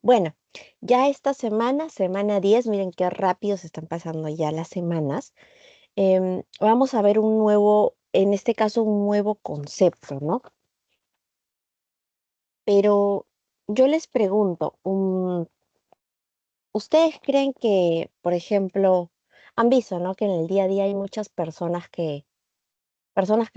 Bueno, ya esta semana, semana 10, miren qué rápido se están pasando ya las semanas. Vamos a ver un nuevo, en este caso, un nuevo concepto, ¿no? Pero yo les pregunto, ¿ustedes creen que, por ejemplo, han visto, ¿no? Que en el día a día hay muchas personas que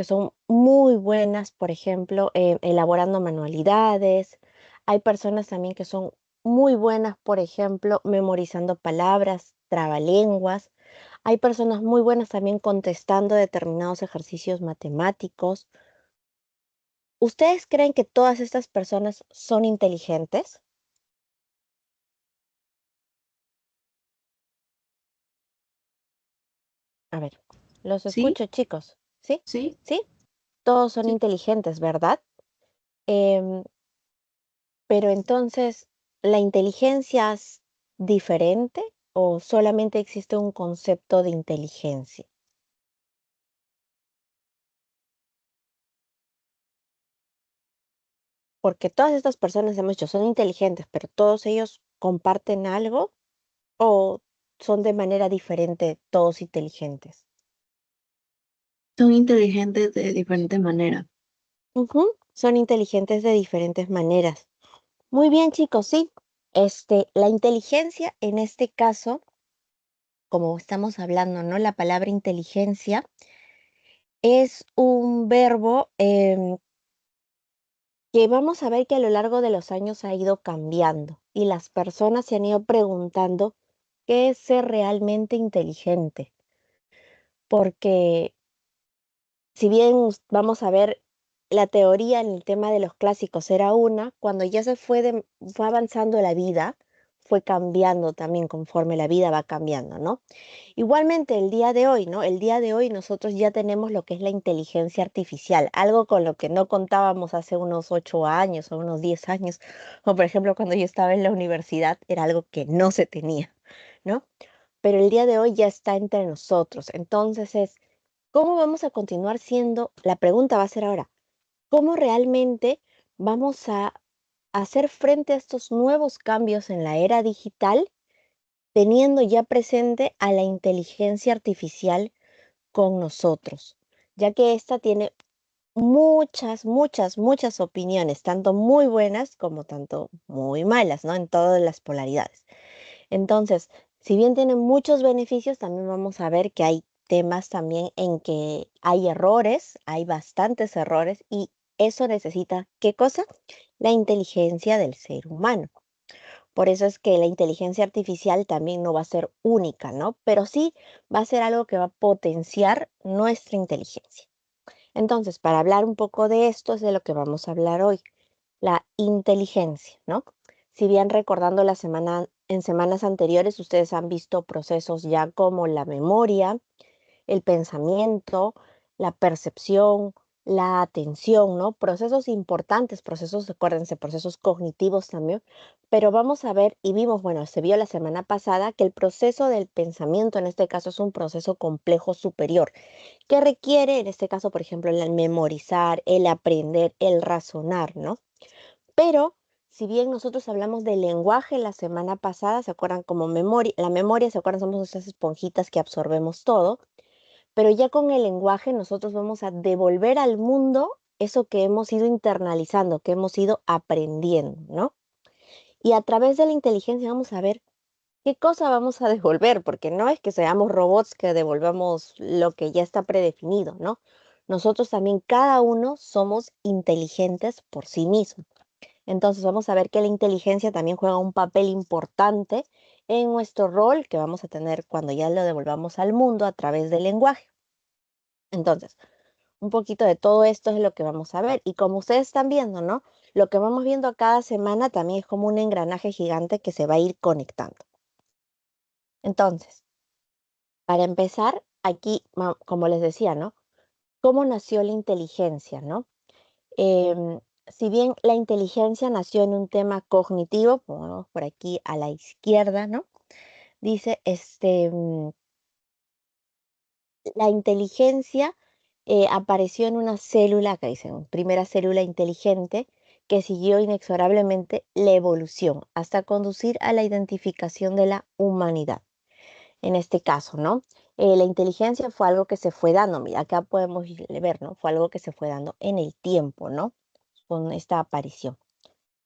son muy buenas, por ejemplo, elaborando manualidades. Hay personas también que son muy buenas, por ejemplo, memorizando palabras, trabalenguas. Hay personas muy buenas también contestando determinados ejercicios matemáticos. ¿Ustedes creen que todas estas personas son inteligentes? A ver, los Sí, escucho, chicos. ¿Sí? sí, ¿Sí? Todos son sí. inteligentes, ¿verdad? Em, Pero entonces, ¿la inteligencia es diferente o solamente existe un concepto de inteligencia? Porque todas estas personas hemos dicho son inteligentes, pero todos ellos comparten algo o son de manera diferente todos inteligentes. Son inteligentes de diferente manera. Ujú, son inteligentes de diferentes maneras. Muy bien, chicos, sí. La inteligencia en este caso, como estamos hablando, ¿no? La palabra inteligencia es un verbo que vamos a ver que a lo largo de los años ha ido cambiando y las personas se han ido preguntando qué es ser realmente inteligente, porque si bien vamos a ver la teoría en el tema de los clásicos era una, cuando ya fue avanzando la vida, fue cambiando también conforme la vida va cambiando, ¿no? Igualmente el día de hoy, ¿no? El día de hoy nosotros ya tenemos lo que es la inteligencia artificial, algo con lo que no contábamos hace unos 8 años o unos 10 años, o por ejemplo cuando yo estaba en la universidad era algo que no se tenía, ¿no? Pero el día de hoy ya está entre nosotros. Entonces ¿cómo vamos a continuar siendo? La pregunta va a ser ahora, ¿cómo realmente vamos a hacer frente a estos nuevos cambios en la era digital, teniendo ya presente a la inteligencia artificial con nosotros? Ya que esta tiene muchas, muchas, muchas opiniones, tanto muy buenas como tanto muy malas, ¿no? En todas las polaridades. Entonces, si bien tiene muchos beneficios, también vamos a ver que hay temas también en que hay errores, hay bastantes errores y eso necesita, ¿qué cosa? La inteligencia del ser humano. Por eso es que la inteligencia artificial también no va a ser única, ¿no? Pero sí va a ser algo que va a potenciar nuestra inteligencia. Entonces, para hablar un poco de esto es de lo que vamos a hablar hoy, la inteligencia, ¿no? Si bien recordando en semanas anteriores, ustedes han visto procesos ya como la memoria, el pensamiento, la percepción, la atención, ¿no? Procesos importantes, procesos, acuérdense, procesos cognitivos también, pero vamos a ver y vimos, bueno, se vio la semana pasada que el proceso del pensamiento en este caso es un proceso complejo superior que requiere, en este caso, por ejemplo, el memorizar, el aprender, el razonar, ¿no? Pero si bien nosotros hablamos del lenguaje la semana pasada, ¿se acuerdan? Como memoria, la memoria, ¿se acuerdan? Somos esas esponjitas que absorbemos todo, pero ya con el lenguaje nosotros vamos a devolver al mundo eso que hemos ido internalizando, que hemos ido aprendiendo, ¿no? Y a través de la inteligencia vamos a ver qué cosa vamos a devolver, porque no es que seamos robots que devolvamos lo que ya está predefinido, ¿no? Nosotros también, cada uno, somos inteligentes por sí mismos. Entonces vamos a ver que la inteligencia también juega un papel importante en nuestro rol que vamos a tener cuando ya lo devolvamos al mundo a través del lenguaje. Entonces, un poquito de todo esto es lo que vamos a ver. Y como ustedes están viendo, ¿no? Lo que vamos viendo cada semana también es como un engranaje gigante que se va a ir conectando. Entonces, para empezar, aquí, como les decía, ¿no? ¿Cómo nació la inteligencia, no? Em, si bien la inteligencia nació en un tema cognitivo, pongamos por aquí a la izquierda, ¿no? Dice, la inteligencia apareció en una célula, acá dicen, primera célula inteligente, que siguió inexorablemente la evolución hasta conducir a la identificación de la humanidad. En este caso, ¿no? La inteligencia fue algo que se fue dando, mira, acá podemos ver, ¿no? Fue algo que se fue dando en el tiempo, ¿no? Con esta aparición.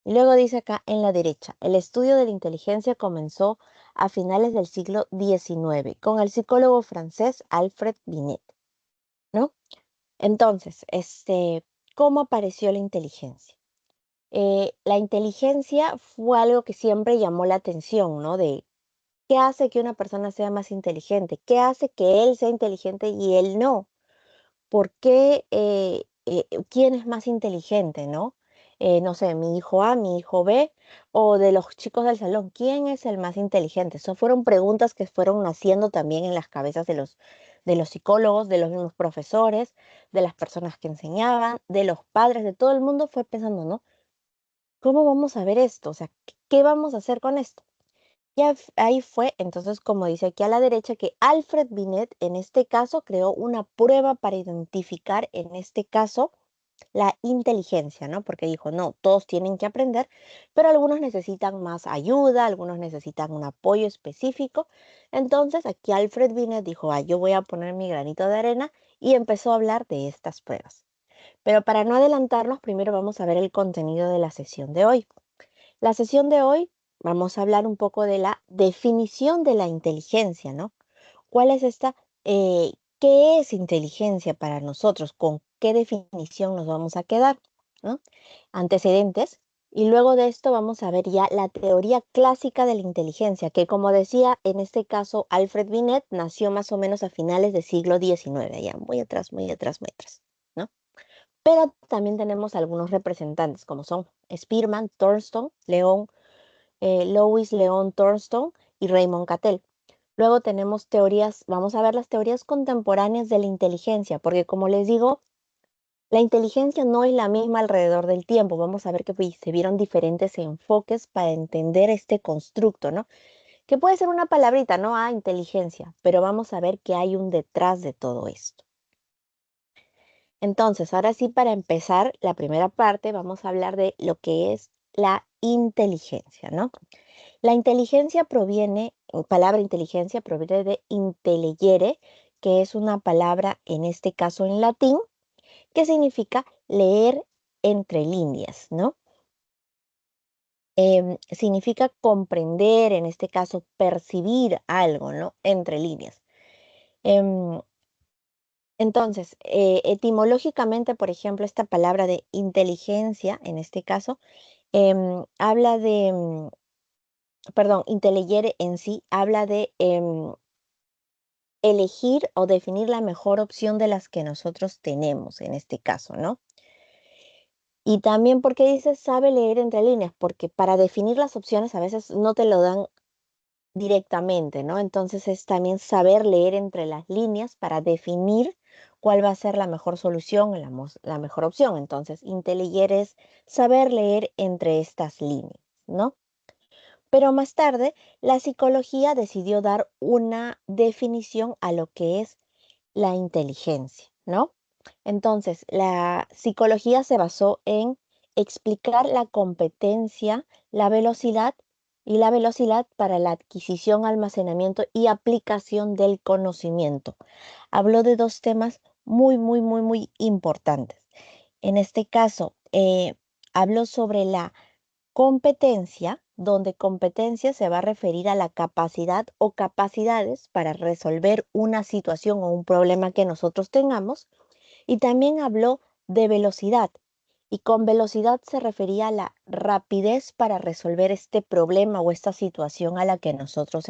Y luego dice acá en la derecha, el estudio de la inteligencia comenzó a finales del siglo XIX con el psicólogo francés Alfred Binet, ¿no? Entonces, ¿cómo apareció la inteligencia? La inteligencia fue algo que siempre llamó la atención, ¿no? De qué hace que una persona sea más inteligente, qué hace que él sea inteligente y él no. ¿Por qué, quién es más inteligente, no? No sé, mi hijo A, mi hijo B, o de los chicos del salón, ¿quién es el más inteligente? Esas fueron preguntas que fueron naciendo también en las cabezas de los psicólogos, de los mismos profesores, de las personas que enseñaban, de los padres, de todo el mundo fue pensando, ¿no? ¿Cómo vamos a ver esto? O sea, ¿qué vamos a hacer con esto? Y ahí fue, entonces, como dice aquí a la derecha, que Alfred Binet en este caso creó una prueba para identificar, en este caso, la inteligencia, ¿no? Porque dijo, no, todos tienen que aprender, pero algunos necesitan más ayuda, algunos necesitan un apoyo específico. Entonces, aquí Alfred Binet dijo, yo voy a poner mi granito de arena y empezó a hablar de estas pruebas. Pero para no adelantarnos, primero vamos a ver el contenido de la sesión de hoy. La sesión de hoy vamos a hablar un poco de la definición de la inteligencia, ¿no? ¿Cuál es qué es inteligencia para nosotros? ¿Con qué definición nos vamos a quedar? ¿No? Antecedentes. Y luego de esto vamos a ver ya la teoría clásica de la inteligencia, que como decía, en este caso Alfred Binet nació más o menos a finales del siglo XIX, ya muy atrás, muy atrás, muy atrás, ¿no? Pero también tenemos algunos representantes, como son Spearman, Thornton, Louis Leon Thornton y Raymond Cattell. Luego tenemos teorías, vamos a ver las teorías contemporáneas de la inteligencia, porque como les digo, la inteligencia no es la misma alrededor del tiempo. Vamos a ver que se vieron diferentes enfoques para entender este constructo, ¿no? Que puede ser una palabrita, ¿no? Inteligencia, pero vamos a ver qué hay un detrás de todo esto. Entonces, ahora sí, para empezar la primera parte, vamos a hablar de lo que es la inteligencia, ¿no? La inteligencia palabra inteligencia proviene de intelligere, que es una palabra, en este caso en latín, que significa leer entre líneas, ¿no? Significa comprender, en este caso percibir algo, ¿no? Entre líneas. Em, entonces, etimológicamente, por ejemplo, esta palabra de inteligencia, en este caso, habla de, perdón, intelligere en sí habla de elegir o definir la mejor opción de las que nosotros tenemos en este caso, ¿no? Y también porque dice sabe leer entre líneas, porque para definir las opciones a veces no te lo dan directamente, ¿no? Entonces es también saber leer entre las líneas para definir cuál va a ser la mejor solución, la mejor opción. Entonces, inteligir es saber leer entre estas líneas, ¿no? Pero más tarde, la psicología decidió dar una definición a lo que es la inteligencia, ¿no? Entonces, la psicología se basó en explicar la competencia, la velocidad la velocidad para la adquisición, almacenamiento y aplicación del conocimiento. Habló de dos temas muy, muy, muy, muy importantes. En este caso, habló sobre la competencia, donde competencia se va a referir a la capacidad o capacidades para resolver una situación o un problema que nosotros tengamos. Y también habló de velocidad. Y con velocidad se refería a la rapidez para resolver este problema o esta situación a la que nosotros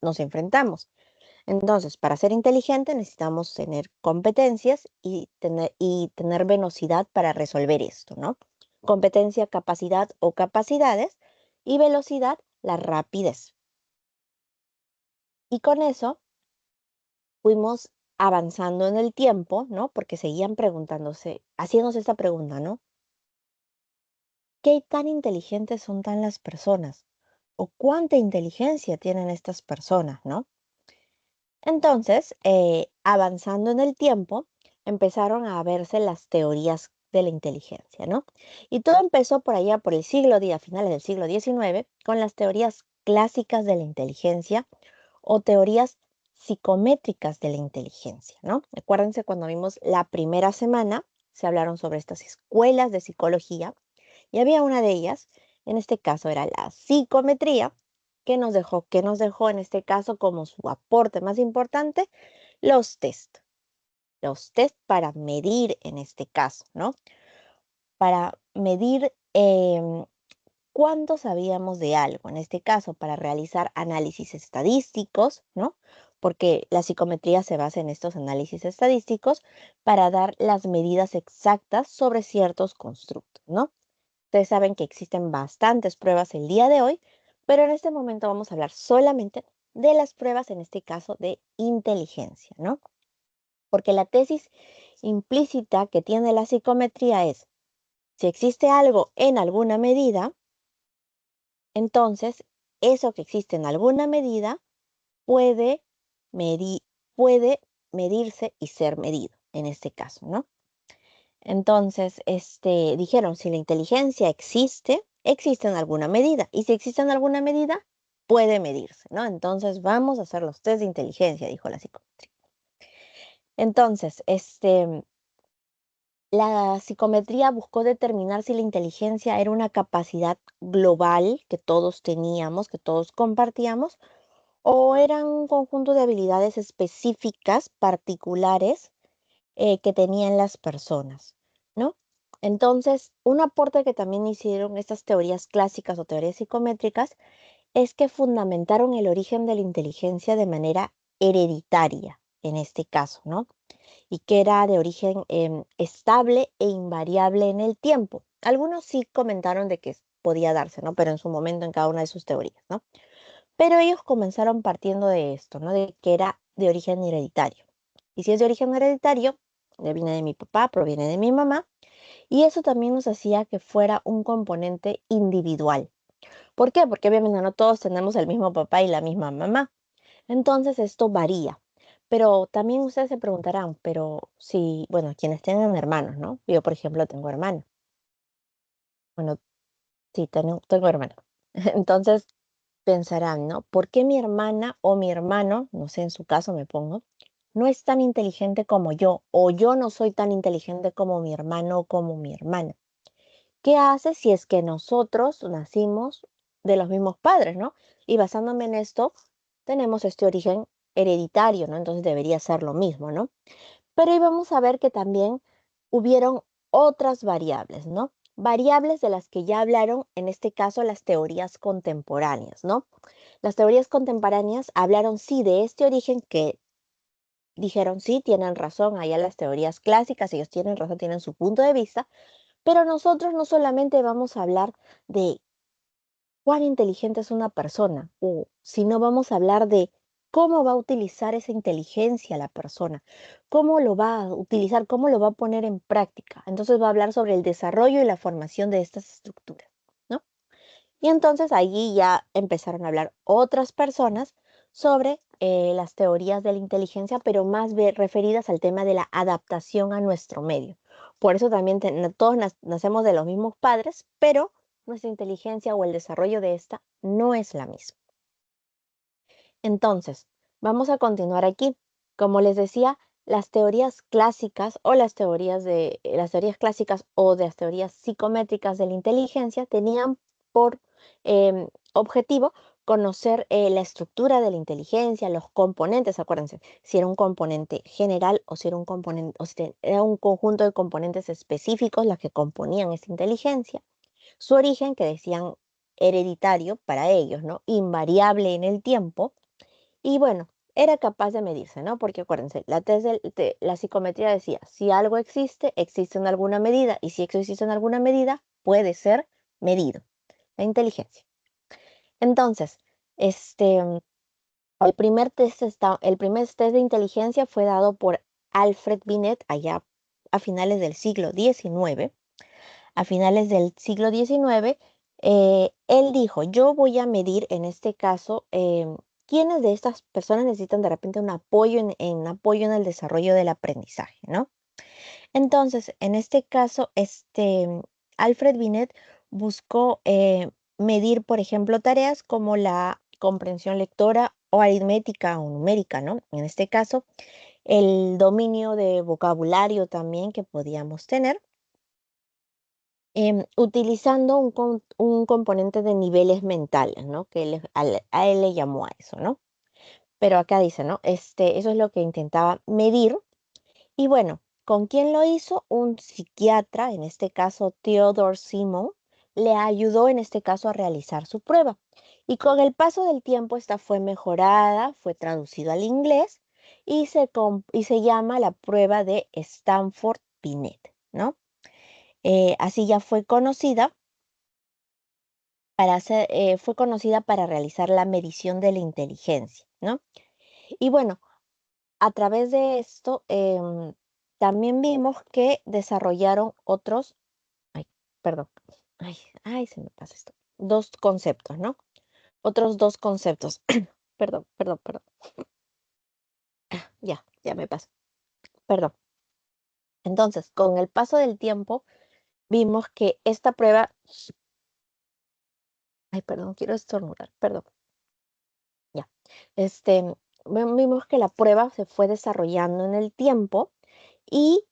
nos enfrentamos. Entonces, para ser inteligente necesitamos tener competencias y tener velocidad para resolver esto, ¿no? Competencia, capacidad o capacidades y velocidad, la rapidez. Y con eso fuimos avanzando en el tiempo, ¿no? Porque seguían haciéndose esta pregunta, ¿no? ¿Qué tan inteligentes son las personas? ¿O cuánta inteligencia tienen estas personas, ¿no? Entonces, avanzando en el tiempo, empezaron a verse las teorías, de la inteligencia, ¿no? Y todo empezó por allá, por el siglo X, a finales del siglo XIX, con las teorías clásicas de la inteligencia o teorías psicométricas de la inteligencia, ¿no? Acuérdense cuando vimos la primera semana, se hablaron sobre estas escuelas de psicología y había una de ellas, en este caso era la psicometría, que nos dejó en este caso como su aporte más importante los test. Los test para medir en este caso, ¿no? Para medir cuánto sabíamos de algo, en este caso para realizar análisis estadísticos, ¿no? Porque la psicometría se basa en estos análisis estadísticos para dar las medidas exactas sobre ciertos constructos, ¿no? Ustedes saben que existen bastantes pruebas el día de hoy, pero en este momento vamos a hablar solamente de las pruebas, en este caso de inteligencia, ¿no? Porque la tesis implícita que tiene la psicometría es, si existe algo en alguna medida, entonces eso que existe en alguna medida puede, puede medirse y ser medido, en este caso, ¿no? Entonces, dijeron, si la inteligencia existe, existe en alguna medida. Y si existe en alguna medida, puede medirse, ¿no? Entonces, vamos a hacer los test de inteligencia, dijo la psicometría. Entonces, la psicometría buscó determinar si la inteligencia era una capacidad global que todos teníamos, que todos compartíamos, o eran un conjunto de habilidades específicas, particulares, que tenían las personas, ¿no? Entonces, un aporte que también hicieron estas teorías clásicas o teorías psicométricas es que fundamentaron el origen de la inteligencia de manera hereditaria, en este caso, ¿no? Y que era de origen estable e invariable en el tiempo. Algunos sí comentaron de que podía darse, ¿no? Pero en su momento en cada una de sus teorías, ¿no? Pero ellos comenzaron partiendo de esto, ¿no? De que era de origen hereditario. Y si es de origen hereditario, ya viene de mi papá, proviene de mi mamá, y eso también nos hacía que fuera un componente individual. ¿Por qué? Porque obviamente no todos tenemos el mismo papá y la misma mamá. Entonces esto varía. Pero también ustedes se preguntarán, pero si, bueno, quienes tengan hermanos, ¿no? Yo, por ejemplo, tengo hermanos. Bueno, sí, tengo hermanos. Entonces pensarán, ¿no? ¿Por qué mi hermana o mi hermano, no sé, en su caso me pongo, no es tan inteligente como yo, o yo no soy tan inteligente como mi hermano o como mi hermana? ¿Qué hace si es que nosotros nacimos de los mismos padres, ¿no? Y basándome en esto, tenemos este origen hereditario, ¿no? Entonces debería ser lo mismo, ¿no? Pero ahí vamos a ver que también hubieron otras variables, ¿no? Variables de las que ya hablaron, en este caso, las teorías contemporáneas, ¿no? Las teorías contemporáneas hablaron sí de este origen que dijeron sí, tienen razón, allá las teorías clásicas, ellos tienen razón, tienen su punto de vista, pero nosotros no solamente vamos a hablar de cuán inteligente es una persona, o sino vamos a hablar de cómo va a utilizar esa inteligencia la persona, cómo lo va a utilizar, cómo lo va a poner en práctica. Entonces va a hablar sobre el desarrollo y la formación de estas estructuras, ¿no? Y entonces allí ya empezaron a hablar otras personas sobre las teorías de la inteligencia, pero más referidas al tema de la adaptación a nuestro medio. Por eso también todos nacemos de los mismos padres, pero nuestra inteligencia o el desarrollo de esta no es la misma. Entonces, vamos a continuar aquí. Como les decía, las teorías clásicas o las teorías clásicas o de las teorías psicométricas de la inteligencia tenían por objetivo conocer la estructura de la inteligencia, los componentes, acuérdense, si era un componente general o si era un componente, o si era un conjunto de componentes específicos los que componían esta inteligencia, su origen, que decían hereditario para ellos, ¿no? Invariable en el tiempo, y bueno, era capaz de medirse, ¿no? Porque acuérdense, la psicometría decía, si algo existe, existe en alguna medida, y si existe en alguna medida, puede ser medido, la inteligencia. Entonces, el primer test de inteligencia fue dado por Alfred Binet allá a finales del siglo XIX. A finales del siglo XIX, él dijo, yo voy a medir en este caso quiénes de estas personas necesitan de repente un apoyo en apoyo en el desarrollo del aprendizaje, ¿no? Entonces, en este caso, Alfred Binet buscó medir, por ejemplo, tareas como la comprensión lectora o aritmética o numérica, ¿no? En este caso, el dominio de vocabulario también que podíamos tener, utilizando un componente de niveles mentales, ¿no? Que a él le llamó a eso, ¿no? Pero acá dice, ¿no? Eso es lo que intentaba medir. Y bueno, ¿con quién lo hizo? Un psiquiatra, en este caso Theodore Simon, le ayudó en este caso a realizar su prueba. Y con el paso del tiempo esta fue mejorada, fue traducida al inglés y se llama la prueba de Stanford-Binet, ¿no? Así ya fue conocida para realizar la medición de la inteligencia, ¿no? Y bueno, a través de esto también vimos que desarrollaron otros, ay, perdón, se me pasa esto, dos conceptos, ¿no? Otros dos conceptos, perdón, ya me pasa, perdón. Entonces, con el paso del tiempo, vimos que esta prueba, perdón, quiero estornudar, perdón, ya, este, vimos que la prueba se fue desarrollando en el tiempo y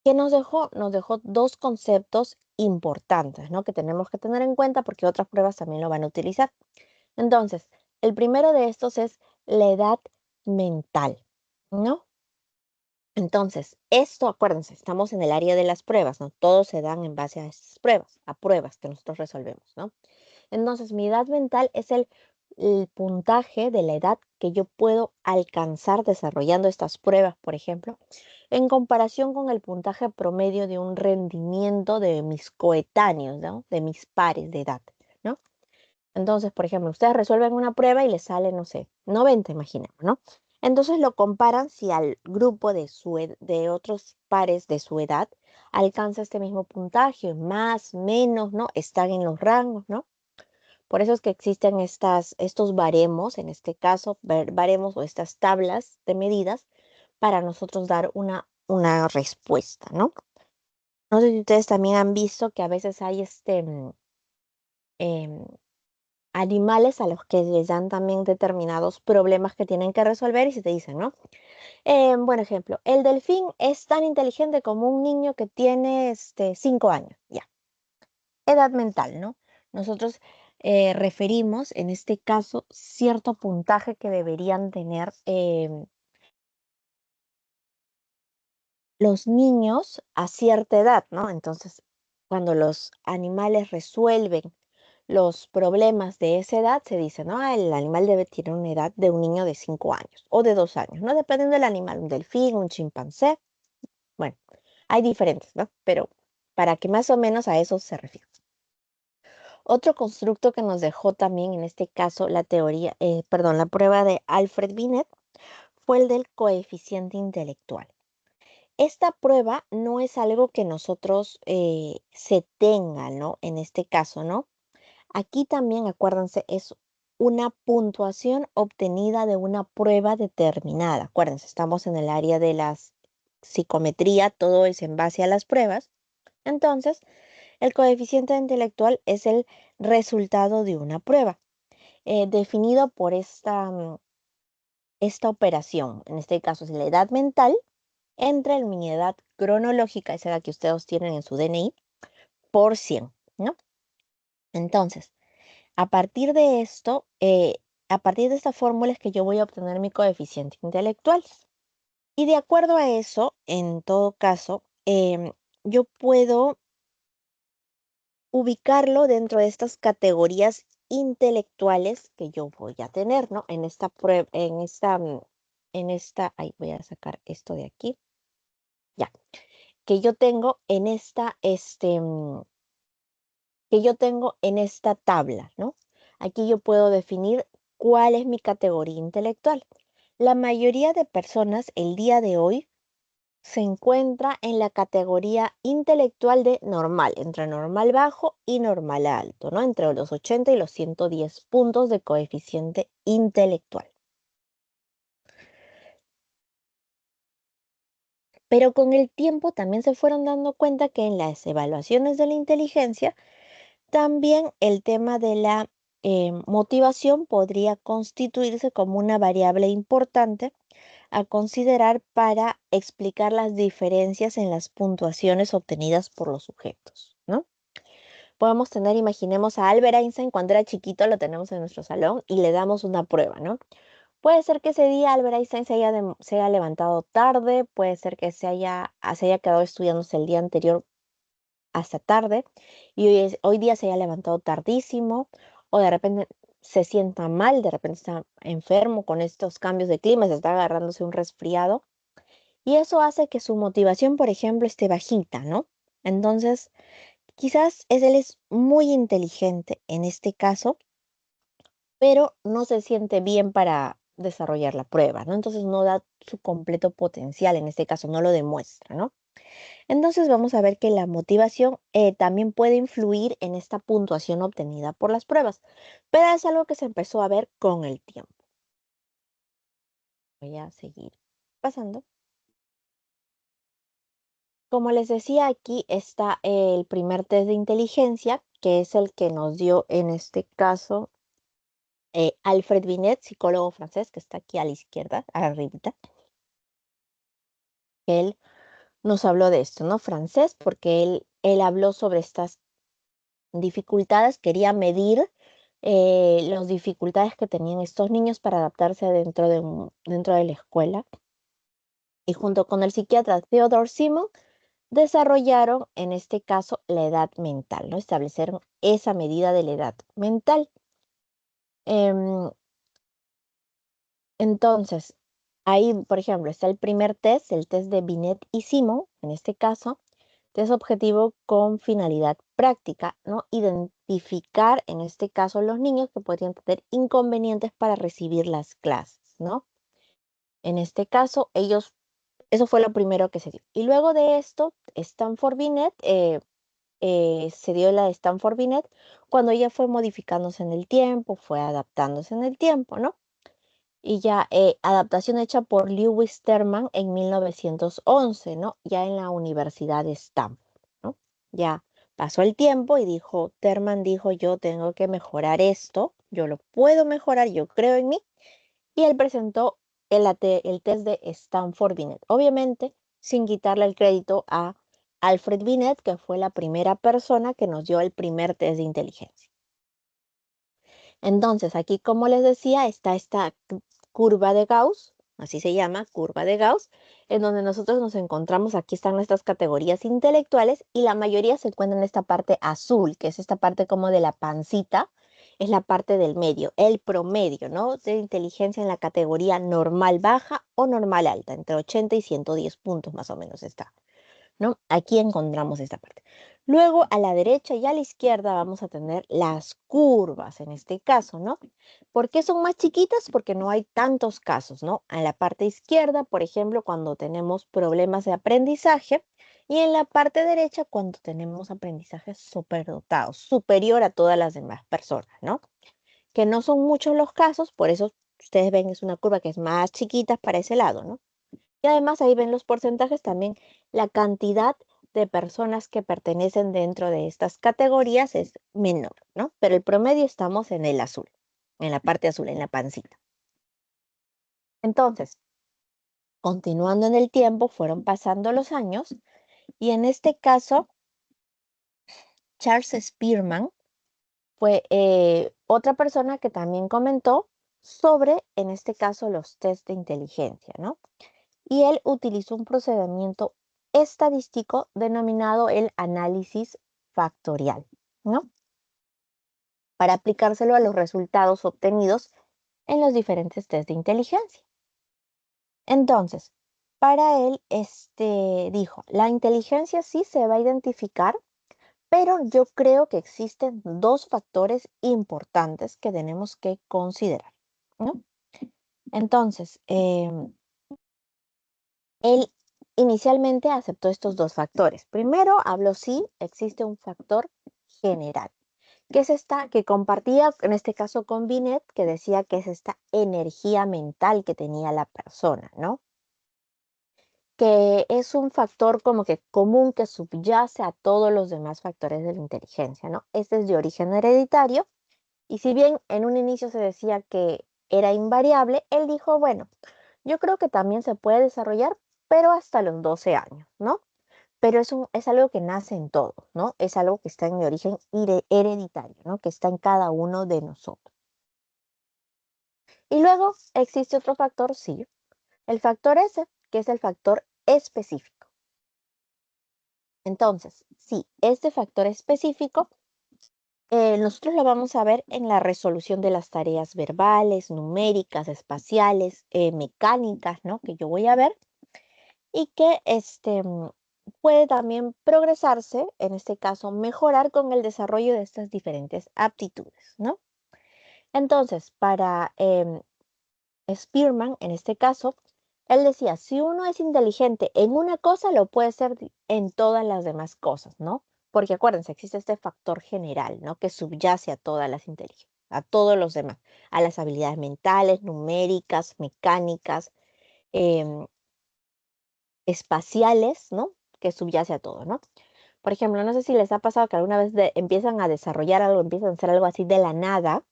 ¿qué nos dejó? Nos dejó dos conceptos importantes, ¿no? Que tenemos que tener en cuenta porque otras pruebas también lo van a utilizar. Entonces, el primero de estos es la edad mental, ¿no? Entonces, esto, acuérdense, estamos en el área de las pruebas, ¿no? Todos se dan en base a estas pruebas, a pruebas que nosotros resolvemos, ¿no? Entonces, mi edad mental es el puntaje de la edad que yo puedo alcanzar desarrollando estas pruebas, por ejemplo, en comparación con el puntaje promedio de un rendimiento de mis coetáneos, ¿no? De mis pares de edad, ¿no? Entonces, por ejemplo, ustedes resuelven una prueba y les sale, no sé, 90, imaginemos, ¿no? Entonces lo comparan si al grupo de otros pares de su edad alcanza este mismo puntaje, más, menos, ¿no? Están en los rangos, ¿no? Por eso es que existen estos baremos, en este caso, baremos o estas tablas de medidas para nosotros dar una respuesta, ¿no? No sé si ustedes también han visto que a veces hay em, animales a los que les dan también determinados problemas que tienen que resolver y se te dicen, ¿no? Buen ejemplo, el delfín es tan inteligente como un niño que tiene 5 años, ya. Edad mental, ¿no? Nosotros referimos, en este caso, cierto puntaje que deberían tener los niños a cierta edad, ¿no? Entonces, cuando los animales resuelven los problemas de esa edad, se dice, ¿no? El animal debe tener una edad de un niño de 5 años o de 2 años, ¿no? Dependiendo del animal, un delfín, un chimpancé. Bueno, hay diferentes, ¿no? Pero para que más o menos a eso se refiere. Otro constructo que nos dejó también, en este caso, la prueba de Alfred Binet fue el del coeficiente intelectual. Esta prueba no es algo que nosotros se tenga, ¿no? En este caso, ¿no? Aquí también, acuérdense, es una puntuación obtenida de una prueba determinada. Acuérdense, estamos en el área de la psicometría, todo es en base a las pruebas. Entonces, el coeficiente intelectual es el resultado de una prueba, definido por esta operación. En este caso es la edad mental entre mi edad cronológica, esa edad que ustedes tienen en su DNI, por 100, ¿no? Entonces, a partir de esto, a partir de esta fórmula es que yo voy a obtener mi coeficiente intelectual. Y de acuerdo a eso, en todo caso, yo puedo ubicarlo dentro de estas categorías intelectuales que yo voy a tener, ¿no? En esta prueba, voy a sacar esto de aquí, ya, que yo tengo en esta tabla, ¿no? Aquí yo puedo definir cuál es mi categoría intelectual. La mayoría de personas el día de hoy se encuentra en la categoría intelectual de normal, entre normal bajo y normal alto, ¿no? Entre los 80 y los 110 puntos de coeficiente intelectual. Pero con el tiempo también se fueron dando cuenta que en las evaluaciones de la inteligencia, también el tema de la motivación podría constituirse como una variable importante a considerar para explicar las diferencias en las puntuaciones obtenidas por los sujetos, ¿no? Podemos tener, imaginemos a Albert Einstein cuando era chiquito, lo tenemos en nuestro salón y le damos una prueba, ¿no? Puede ser que ese día Albert Einstein se haya levantado tarde, puede ser que se haya quedado estudiándose el día anterior hasta tarde y hoy día se haya levantado tardísimo o de repente se sienta mal, de repente está enfermo con estos cambios de clima, se está agarrándose un resfriado y eso hace que su motivación, por ejemplo, esté bajita, ¿no? Entonces, quizás él es muy inteligente en este caso, pero no se siente bien para desarrollar la prueba, ¿no? Entonces no da su completo potencial, en este caso no lo demuestra, ¿no? Entonces vamos a ver que la motivación también puede influir en esta puntuación obtenida por las pruebas, pero es algo que se empezó a ver con el tiempo. Voy a seguir pasando. Como les decía, aquí está el primer test de inteligencia, que es el que nos dio en este caso Alfred Binet, psicólogo francés, que está aquí a la izquierda, arribita. Él nos habló de esto, ¿no? Francés, porque él habló sobre estas dificultades, quería medir las dificultades que tenían estos niños para adaptarse dentro de la escuela. Y junto con el psiquiatra Theodore Simon, desarrollaron en este caso la edad mental, ¿no? Establecieron esa medida de la edad mental. Em, entonces, ahí, por ejemplo, está el primer test, el test de Binet y Simon, en este caso, test objetivo con finalidad práctica, ¿no? Identificar, en este caso, los niños que podrían tener inconvenientes para recibir las clases, ¿no? En este caso, eso fue lo primero que se dio. Y luego de esto, Stanford Binet, se dio la de Stanford Binet cuando ella fue modificándose en el tiempo, fue adaptándose en el tiempo, ¿no? Y ya adaptación hecha por Lewis Terman en 1911, ¿no? Ya en la Universidad de Stanford, ¿no? Ya pasó el tiempo y Terman dijo, yo tengo que mejorar esto, yo lo puedo mejorar, yo creo en mí, y él presentó el test de Stanford Binet, obviamente sin quitarle el crédito a Alfred Binet, que fue la primera persona que nos dio el primer test de inteligencia. Entonces, aquí, como les decía, está esta curva de Gauss, así se llama, curva de Gauss, en donde nosotros nos encontramos, aquí están nuestras categorías intelectuales y la mayoría se encuentra en esta parte azul, que es esta parte como de la pancita, es la parte del medio, el promedio, ¿no? De inteligencia en la categoría normal baja o normal alta, entre 80 y 110 puntos más o menos está. ¿No? Aquí encontramos esta parte. Luego a la derecha y a la izquierda vamos a tener las curvas en este caso, ¿no? ¿Por qué son más chiquitas? Porque no hay tantos casos, ¿no? En la parte izquierda, por ejemplo, cuando tenemos problemas de aprendizaje y en la parte derecha cuando tenemos aprendizaje superdotados, superior a todas las demás personas, ¿no? Que no son muchos los casos, por eso ustedes ven es una curva que es más chiquita para ese lado, ¿no? Y además ahí ven los porcentajes también, la cantidad de personas que pertenecen dentro de estas categorías es menor, ¿no? Pero el promedio estamos en el azul, en la parte azul, en la pancita. Entonces, continuando en el tiempo, fueron pasando los años y en este caso, Charles Spearman fue otra persona que también comentó sobre, en este caso, los test de inteligencia, ¿no? Y él utilizó un procedimiento estadístico denominado el análisis factorial, ¿no? Para aplicárselo a los resultados obtenidos en los diferentes test de inteligencia. Entonces, para él, dijo, la inteligencia sí se va a identificar, pero yo creo que existen dos factores importantes que tenemos que considerar, ¿no? Entonces, él inicialmente aceptó estos dos factores. Primero, habló sí, existe un factor general, que es esta que compartía, en este caso con Binet, que decía que es esta energía mental que tenía la persona, ¿no? que es un factor como que común que subyace a todos los demás factores de la inteligencia, ¿no? Este es de origen hereditario y si bien en un inicio se decía que era invariable, él dijo, bueno, yo creo que también se puede desarrollar, pero hasta los 12 años, ¿no? Pero es algo que nace en todos, ¿no? Es algo que está en mi origen hereditario, ¿no? Que está en cada uno de nosotros. Y luego existe otro factor, sí, el factor S, que es el factor específico. Entonces, sí, este factor específico nosotros lo vamos a ver en la resolución de las tareas verbales, numéricas, espaciales, mecánicas, ¿no? Que yo voy a ver y que puede también progresarse, en este caso, mejorar con el desarrollo de estas diferentes aptitudes, ¿no? Entonces, para Spearman, en este caso, él decía, si uno es inteligente en una cosa, lo puede ser en todas las demás cosas, ¿no? Porque acuérdense, existe este factor general, ¿no? Que subyace a todas las inteligencias, a todos los demás, a las habilidades mentales, numéricas, mecánicas, em, espaciales, ¿no? Que subyace a todo, ¿no? Por ejemplo, no sé si les ha pasado que alguna vez empiezan a desarrollar algo, empiezan a hacer algo así de la nada,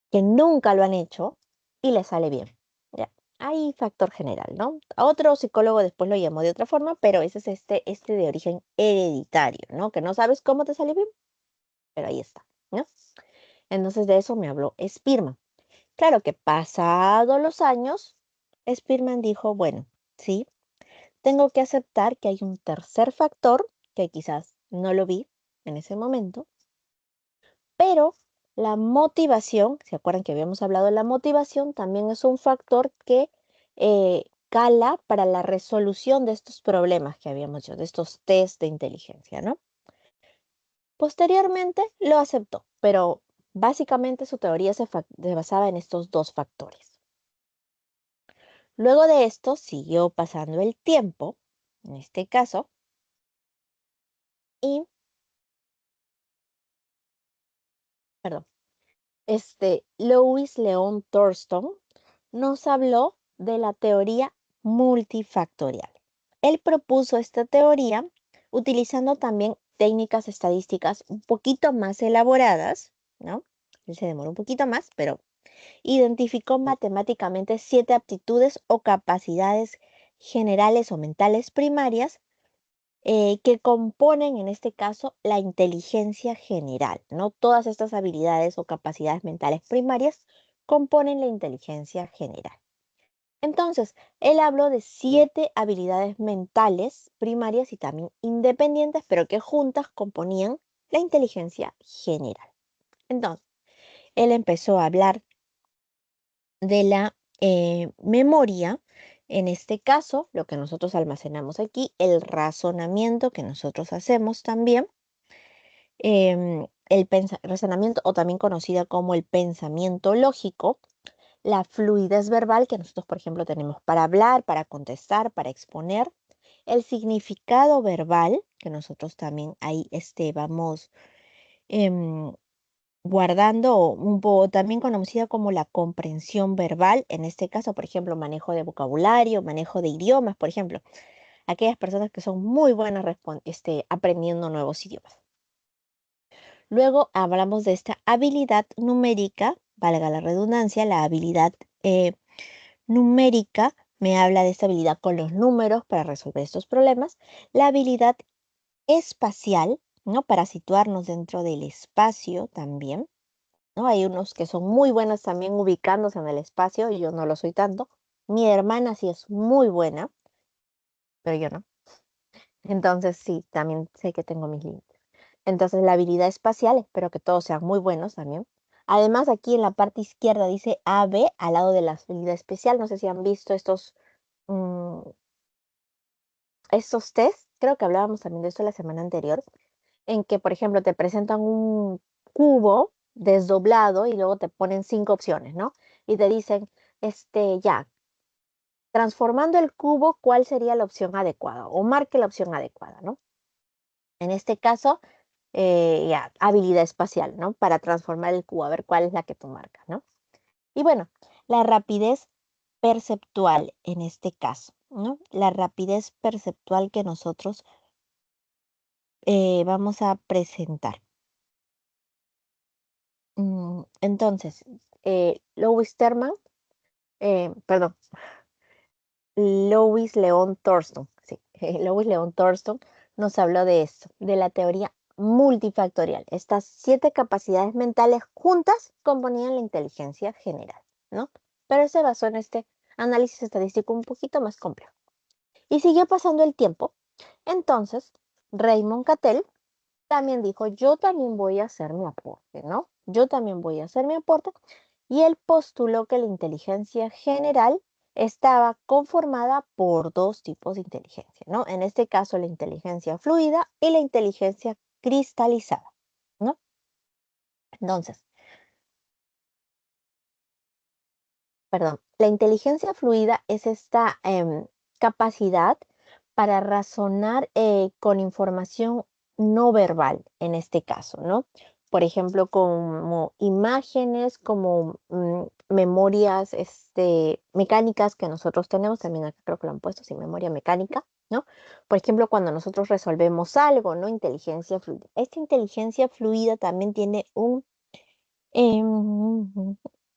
que nunca lo han hecho y les sale bien. Ya, hay factor general, ¿no? A otro psicólogo después lo llamó de otra forma, pero ese es este de origen hereditario, ¿no? Que no sabes cómo te sale bien, pero ahí está, ¿no? Entonces de eso me habló Spearman. Claro que pasados los años, Spearman dijo, bueno, sí, tengo que aceptar que hay un tercer factor que quizás no lo vi en ese momento, pero la motivación, ¿se acuerdan que habíamos hablado de la motivación? También es un factor que cala para la resolución de estos problemas que habíamos hecho, de estos test de inteligencia, ¿no? Posteriormente lo aceptó, pero básicamente su teoría se basaba en estos dos factores. Luego de esto siguió pasando el tiempo, en este caso, y, perdón, Louis Leon Thurston nos habló de la teoría multifactorial. Él propuso esta teoría utilizando también técnicas estadísticas un poquito más elaboradas, ¿no? Él se demoró un poquito más, pero identificó matemáticamente 7 aptitudes o capacidades generales o mentales primarias que componen en este caso la inteligencia general, ¿no? Todas estas habilidades o capacidades mentales primarias componen la inteligencia general. Entonces, él habló de 7 habilidades mentales primarias y también independientes, pero que juntas componían la inteligencia general. Entonces, él empezó a hablar de la memoria, en este caso, lo que nosotros almacenamos aquí, el razonamiento que nosotros hacemos también, el razonamiento o también conocida como el pensamiento lógico, la fluidez verbal que nosotros, por ejemplo, tenemos para hablar, para contestar, para exponer, el significado verbal, que nosotros también ahí vamos em, guardando, o también conocida como la comprensión verbal, en este caso, por ejemplo, manejo de vocabulario, manejo de idiomas, por ejemplo, aquellas personas que son muy buenas aprendiendo nuevos idiomas. Luego hablamos de esta habilidad numérica, valga la redundancia, la habilidad numérica me habla de esta habilidad con los números para resolver estos problemas. La habilidad espacial, ¿no? Para situarnos dentro del espacio también, ¿no? Hay unos que son muy buenos también ubicándose en el espacio y yo no lo soy tanto. Mi hermana sí es muy buena, pero yo no. Entonces sí, también sé que tengo mis límites. Entonces la habilidad espacial, espero que todos sean muy buenos también. Además, aquí en la parte izquierda dice AB al lado de la habilidad especial. No sé si han visto mm, estos test. Creo que hablábamos también de esto la semana anterior, en que, por ejemplo, te presentan un cubo desdoblado y luego te ponen 5 opciones, ¿no? Y te dicen, ya, transformando el cubo, ¿cuál sería la opción adecuada? O marque la opción adecuada, ¿no? En este caso, ya, habilidad espacial, ¿no? Para transformar el cubo, a ver cuál es la que tú marcas, ¿no? Y bueno, la rapidez perceptual en este caso. ¿no? La rapidez perceptual que nosotros vamos a presentar. Entonces, Lois Terman, perdón, Lois León Thorston, sí, Lois León Thorston nos habló de esto, de la teoría multifactorial. Estas 7 capacidades mentales juntas componían la inteligencia general, ¿no? Pero se basó en este análisis estadístico un poquito más complejo. Y siguió pasando el tiempo. Entonces, Raymond Cattell también dijo, yo también voy a hacer mi aporte, ¿no? Yo también voy a hacer mi aporte. Y él postuló que la inteligencia general estaba conformada por 2 tipos de inteligencia, ¿no? En este caso, la inteligencia fluida y la inteligencia cristalizada, ¿no? Entonces, perdón, la inteligencia fluida es esta capacidad para razonar con información no verbal, en este caso, ¿no? Por ejemplo, como imágenes, como memorias mecánicas que nosotros tenemos, también acá creo que lo han puesto, sin memoria mecánica, ¿no? Por ejemplo, cuando nosotros resolvemos algo, ¿no? Inteligencia fluida. Esta inteligencia fluida también tiene un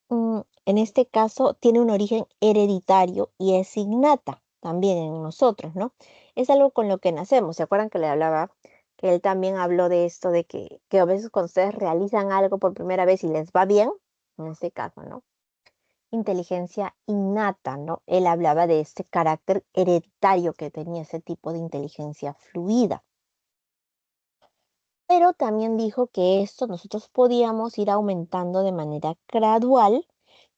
en este caso, tiene un origen hereditario y es innata también en nosotros, ¿no? Es algo con lo que nacemos. ¿Se acuerdan que le hablaba? Que él también habló de esto, de que a veces cuando ustedes realizan algo por primera vez y les va bien, en este caso, ¿no? Inteligencia innata, ¿no? Él hablaba de este carácter hereditario que tenía ese tipo de inteligencia fluida. Pero también dijo que esto nosotros podíamos ir aumentando de manera gradual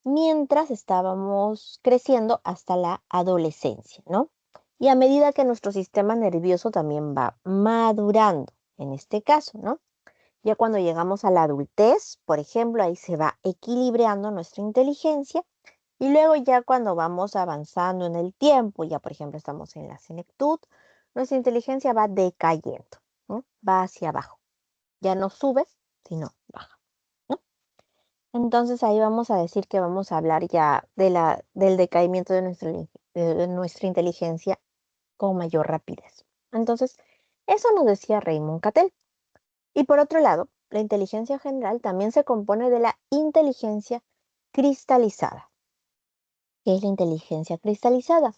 mientras estábamos creciendo hasta la adolescencia, ¿no? Y a medida que nuestro sistema nervioso también va madurando, en este caso, ¿no? Ya cuando llegamos a la adultez, por ejemplo, ahí se va equilibrando nuestra inteligencia y luego ya cuando vamos avanzando en el tiempo, ya por ejemplo estamos en la senectud, nuestra inteligencia va decayendo, ¿no? Va hacia abajo. Ya no sube, sino baja, ¿no? Entonces ahí vamos a decir que vamos a hablar ya del decaimiento de nuestra inteligencia con mayor rapidez. Entonces, eso nos decía Raymond Cattell. Y por otro lado, la inteligencia general también se compone de la inteligencia cristalizada. ¿Qué es la inteligencia cristalizada?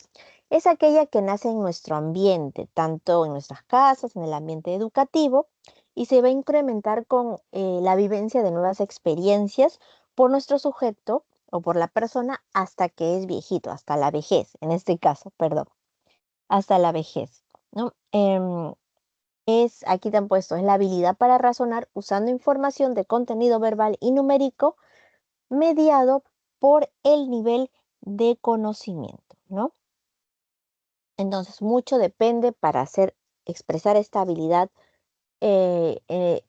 Es aquella que nace en nuestro ambiente, tanto en nuestras casas, en el ambiente educativo, y se va a incrementar con la vivencia de nuevas experiencias por nuestro sujeto o por la persona hasta que es viejito, hasta la vejez, en este caso, perdón, hasta la vejez, ¿no? Aquí te han puesto, es la habilidad para razonar usando información de contenido verbal y numérico mediado por el nivel de conocimiento, ¿no? Entonces, mucho depende para expresar esta habilidad, eh, eh,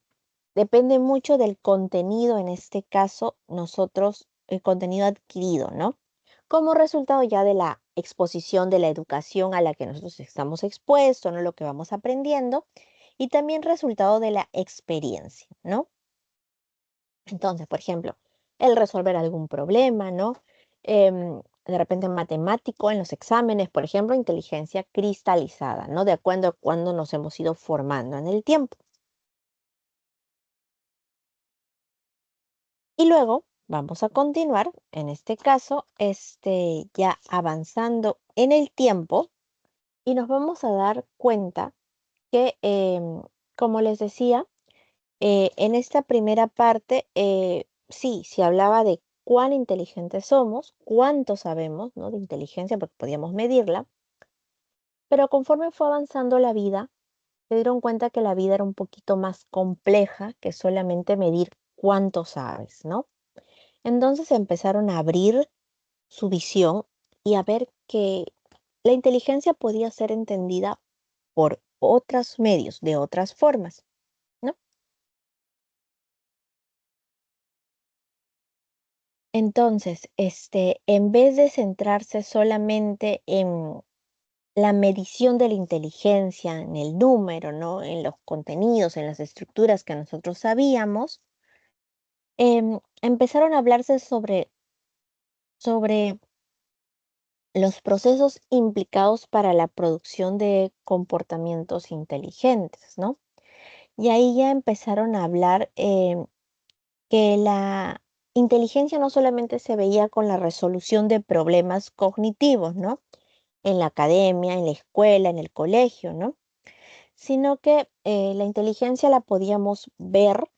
depende mucho del contenido, en este caso, el contenido adquirido, ¿no? Como resultado ya de la exposición de la educación a la que nosotros estamos expuestos, ¿no? Lo que vamos aprendiendo, y también resultado de la experiencia, ¿no? Entonces, por ejemplo, el resolver algún problema, ¿no? De repente matemático en los exámenes, por ejemplo, inteligencia cristalizada, ¿no? De acuerdo a cuándo nos hemos ido formando en el tiempo. Y luego vamos a continuar, en este caso, ya avanzando en el tiempo y nos vamos a dar cuenta que, como les decía, en esta primera parte, sí, se hablaba de cuán inteligentes somos, cuánto sabemos, ¿no? De inteligencia, porque podíamos medirla, pero conforme fue avanzando la vida, se dieron cuenta que la vida era un poquito más compleja que solamente medir cuánto sabes, ¿no? Entonces empezaron a abrir su visión y a ver que la inteligencia podía ser entendida por otros medios, de otras formas, ¿no? Entonces, en vez de centrarse solamente en la medición de la inteligencia, en el número, ¿no? En los contenidos, en las estructuras que nosotros sabíamos, empezaron a hablarse sobre los procesos implicados para la producción de comportamientos inteligentes, ¿no? Y ahí ya empezaron a hablar que la inteligencia no solamente se veía con la resolución de problemas cognitivos, ¿no? En la academia, en la escuela, en el colegio, ¿no? Sino que la inteligencia la podíamos ver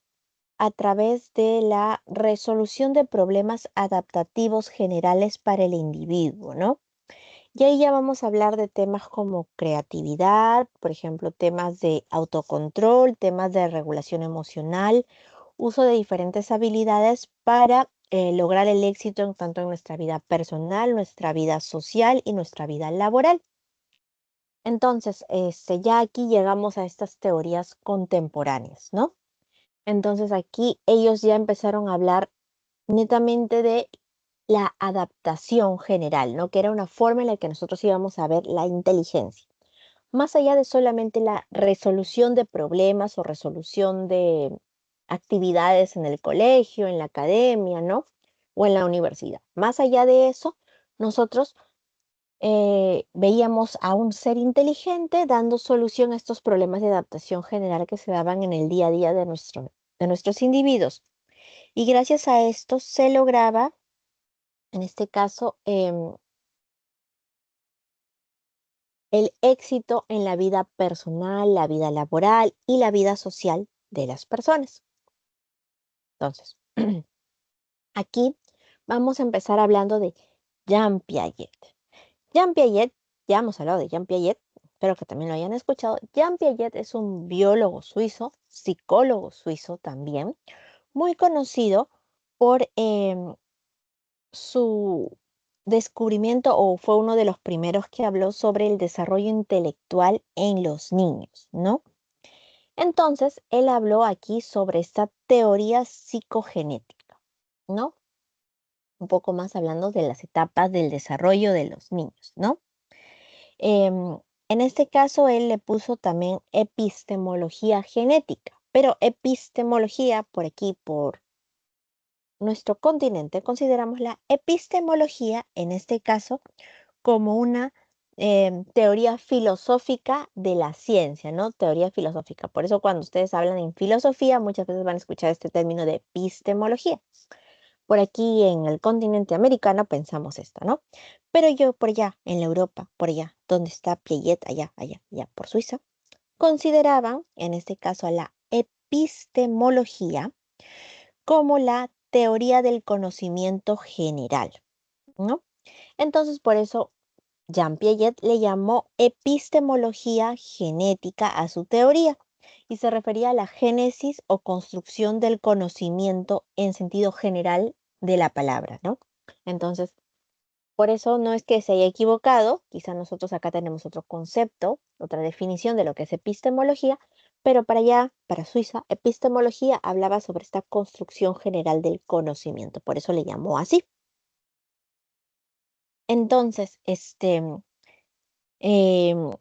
a través de la resolución de problemas adaptativos generales para el individuo, ¿no? Y ahí ya vamos a hablar de temas como creatividad, por ejemplo, temas de autocontrol, temas de regulación emocional, uso de diferentes habilidades para lograr el éxito en tanto en nuestra vida personal, nuestra vida social y nuestra vida laboral. Entonces, ya aquí llegamos a estas teorías contemporáneas, ¿no? Entonces aquí ellos ya empezaron a hablar netamente de la adaptación general, ¿no? Que era una forma en la que nosotros íbamos a ver la inteligencia. Más allá de solamente la resolución de problemas o resolución de actividades en el colegio, en la academia, ¿no? O en la universidad. Más allá de eso, nosotros veíamos a un ser inteligente dando solución a estos problemas de adaptación general que se daban en el día a día de nuestros individuos. Y gracias a esto se lograba, en este caso, el éxito en la vida personal, la vida laboral y la vida social de las personas. Entonces, aquí vamos a empezar hablando de Jean Piaget. Jean Piaget, ya hemos hablado de Jean Piaget, espero que también lo hayan escuchado. Jean Piaget es un biólogo suizo, psicólogo suizo también, muy conocido por su descubrimiento, o fue uno de los primeros que habló sobre el desarrollo intelectual en los niños, ¿no? Entonces, él habló aquí sobre esta teoría psicogenética, ¿no? Un poco más hablando de las etapas del desarrollo de los niños, ¿no? En este caso, él le puso también epistemología genética, pero epistemología por aquí, por nuestro continente, consideramos la epistemología, en este caso, como una teoría filosófica de la ciencia, ¿no? Teoría filosófica. Por eso cuando ustedes hablan en filosofía, muchas veces van a escuchar este término de epistemología. Por aquí en el continente americano pensamos esto, ¿no? Pero yo por allá, en la Europa, por allá, donde está Piaget, allá, por Suiza, consideraban, en este caso, a la epistemología como la teoría del conocimiento general, ¿no? Entonces, por eso Jean Piaget le llamó epistemología genética a su teoría y se refería a la génesis o construcción del conocimiento en sentido general de la palabra, ¿no? Entonces, por eso no es que se haya equivocado, quizá nosotros acá tenemos otro concepto, otra definición de lo que es epistemología, pero para allá, para Suiza, epistemología hablaba sobre esta construcción general del conocimiento, por eso le llamó así. Entonces, em,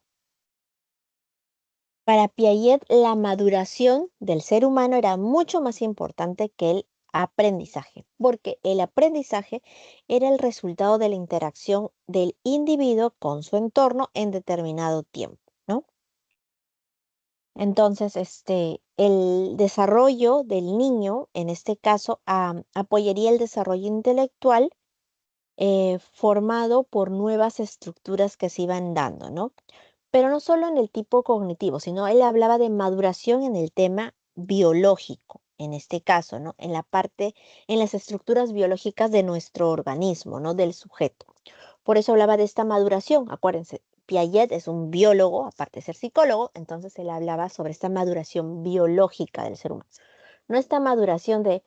para Piaget, la maduración del ser humano era mucho más importante que el aprendizaje, porque el aprendizaje era el resultado de la interacción del individuo con su entorno en determinado tiempo, ¿no? Entonces, el desarrollo del niño, en este caso, apoyaría el desarrollo intelectual formado por nuevas estructuras que se iban dando, ¿no? Pero no solo en el tipo cognitivo, sino él hablaba de maduración en el tema biológico, en este caso, ¿no? En la parte, en las estructuras biológicas de nuestro organismo, ¿no? Del sujeto. Por eso hablaba de esta maduración. Acuérdense, Piaget es un biólogo, aparte de ser psicólogo, entonces él hablaba sobre esta maduración biológica del ser humano. No esta maduración de,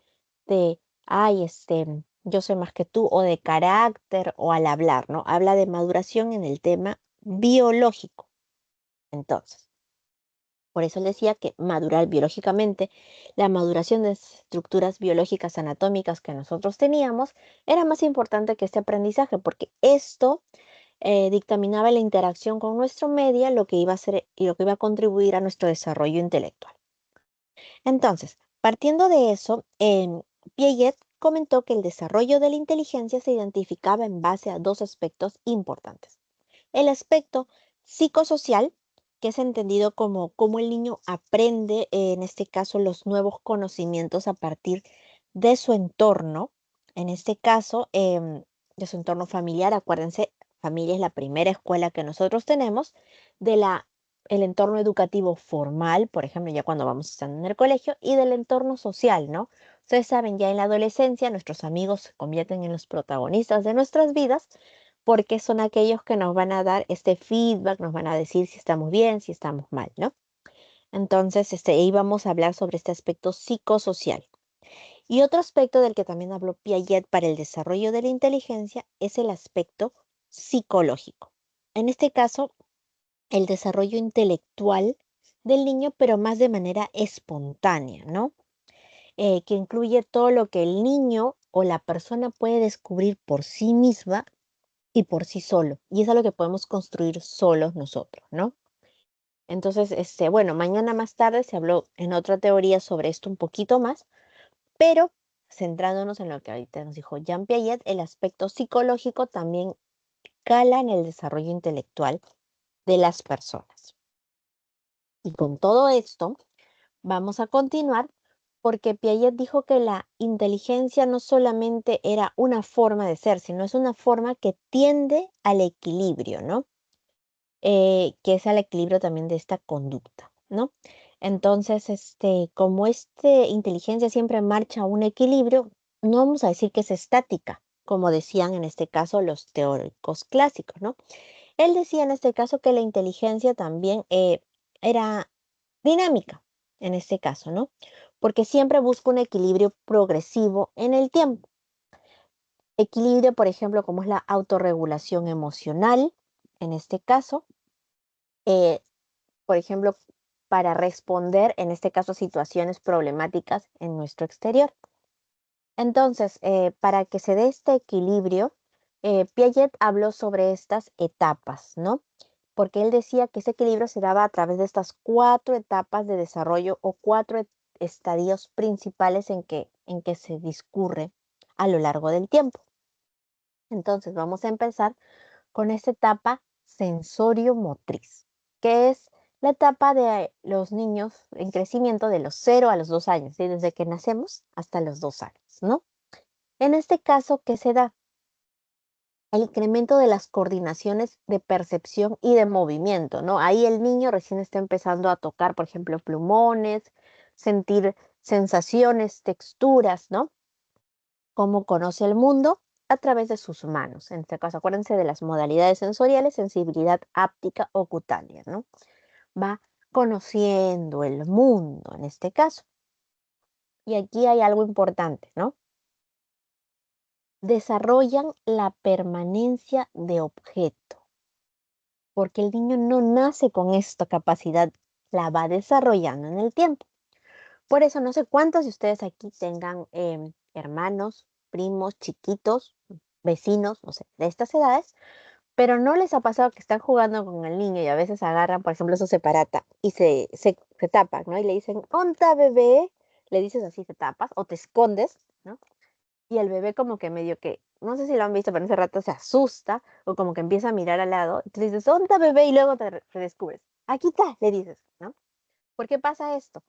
ay, yo soy más que tú, o de carácter, o al hablar, ¿no? Habla de maduración en el tema biológico. Entonces, por eso él decía que madurar biológicamente, la maduración de estructuras biológicas anatómicas que nosotros teníamos, era más importante que este aprendizaje, porque esto dictaminaba la interacción con nuestro medio, lo que iba a hacer y lo que iba a contribuir a nuestro desarrollo intelectual. Entonces, partiendo de eso, Piaget comentó que el desarrollo de la inteligencia se identificaba en base a dos aspectos importantes. El aspecto psicosocial, que es entendido como cómo el niño aprende, en este caso, los nuevos conocimientos a partir de su entorno, en este caso, de su entorno familiar. Acuérdense, familia es la primera escuela que nosotros tenemos, de el entorno educativo formal, por ejemplo, ya cuando vamos estando en el colegio, y del entorno social, ¿no? Ustedes saben, ya en la adolescencia, nuestros amigos se convierten en los protagonistas de nuestras vidas porque son aquellos que nos van a dar este feedback, nos van a decir si estamos bien, si estamos mal, ¿no? Entonces, ahí vamos a hablar sobre este aspecto psicosocial. Y otro aspecto del que también habló Piaget para el desarrollo de la inteligencia es el aspecto psicológico. En este caso, el desarrollo intelectual del niño, pero más de manera espontánea, ¿no? Que incluye todo lo que el niño o la persona puede descubrir por sí misma y por sí solo. Y es algo que podemos construir solos nosotros, ¿no? Entonces, bueno, mañana más tarde se habló en otra teoría sobre esto un poquito más, pero centrándonos en lo que ahorita nos dijo Jean Piaget, el aspecto psicológico también cala en el desarrollo intelectual de las personas. Y con todo esto, vamos a continuar porque Piaget dijo que la inteligencia no solamente era una forma de ser, sino es una forma que tiende al equilibrio, ¿no? Que es al equilibrio también de esta conducta, ¿no? Entonces, como inteligencia siempre marcha a un equilibrio, no vamos a decir que es estática, como decían en este caso los teóricos clásicos, ¿no? Él decía en este caso que la inteligencia también era dinámica, en este caso, ¿no? Porque siempre busca un equilibrio progresivo en el tiempo. Equilibrio, por ejemplo, como es la autorregulación emocional, en este caso, eh, por ejemplo, para responder, en este caso, a situaciones problemáticas en nuestro exterior. Entonces, para que se dé este equilibrio, Piaget habló sobre estas etapas, ¿no? Porque él decía que ese equilibrio se daba a través de estas cuatro etapas de desarrollo o cuatro estadios principales en que se discurre a lo largo del tiempo. Entonces, vamos a empezar con esta etapa sensorio-motriz, que es la etapa de los niños en crecimiento de los 0 a los 2 años, ¿sí? Desde que nacemos hasta los 2 años, ¿no? En este caso, ¿qué se da? El incremento de las coordinaciones de percepción y de movimiento, ¿no? Ahí el niño recién está empezando a tocar, por ejemplo, plumones, sentir sensaciones, texturas, ¿no? Cómo conoce el mundo a través de sus manos. En este caso, acuérdense de las modalidades sensoriales, sensibilidad áptica o cutánea, ¿no? Va conociendo el mundo en este caso. Y aquí hay algo importante, ¿no? Desarrollan la permanencia de objeto, porque el niño no nace con esta capacidad, la va desarrollando en el tiempo. Por eso no sé cuántos de ustedes aquí tengan hermanos, primos, chiquitos, vecinos, no sé, de estas edades. Pero ¿no les ha pasado que están jugando con el niño y a veces agarran, por ejemplo, su separata y se tapan, ¿no? Y le dicen, ¿onta bebé? Le dices así, te tapas o te escondes, ¿no? Y el bebé como que medio que, no sé si lo han visto, pero en ese rato se asusta o como que empieza a mirar al lado. Y tú le dices, ¿onta bebé? Y luego te descubres. Aquí está, le dices, ¿no? ¿Por qué pasa esto?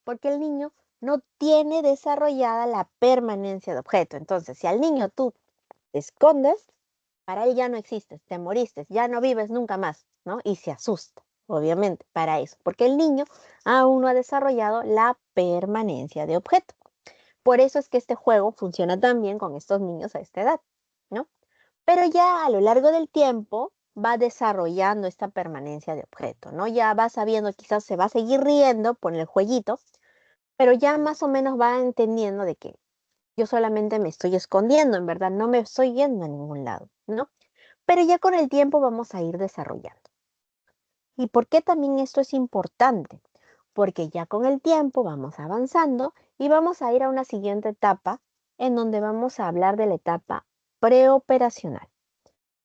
Porque el niño no tiene desarrollada la permanencia de objeto. Entonces, si al niño tú te escondes, para él ya no existes, te moriste, ya no vives nunca más, ¿no? Y se asusta, obviamente, para eso, porque el niño aún no ha desarrollado la permanencia de objeto. Por eso es que este juego funciona tan bien con estos niños a esta edad, ¿no? Pero ya a lo largo del tiempo va desarrollando esta permanencia de objeto, ¿no? Ya va sabiendo, quizás se va a seguir riendo por el jueguito, pero ya más o menos va entendiendo de que yo solamente me estoy escondiendo, en verdad, no me estoy yendo a ningún lado, ¿no? Pero ya con el tiempo vamos a ir desarrollando. ¿Y por qué también esto es importante? Porque ya con el tiempo vamos avanzando y vamos a ir a una siguiente etapa en donde vamos a hablar de la etapa preoperacional,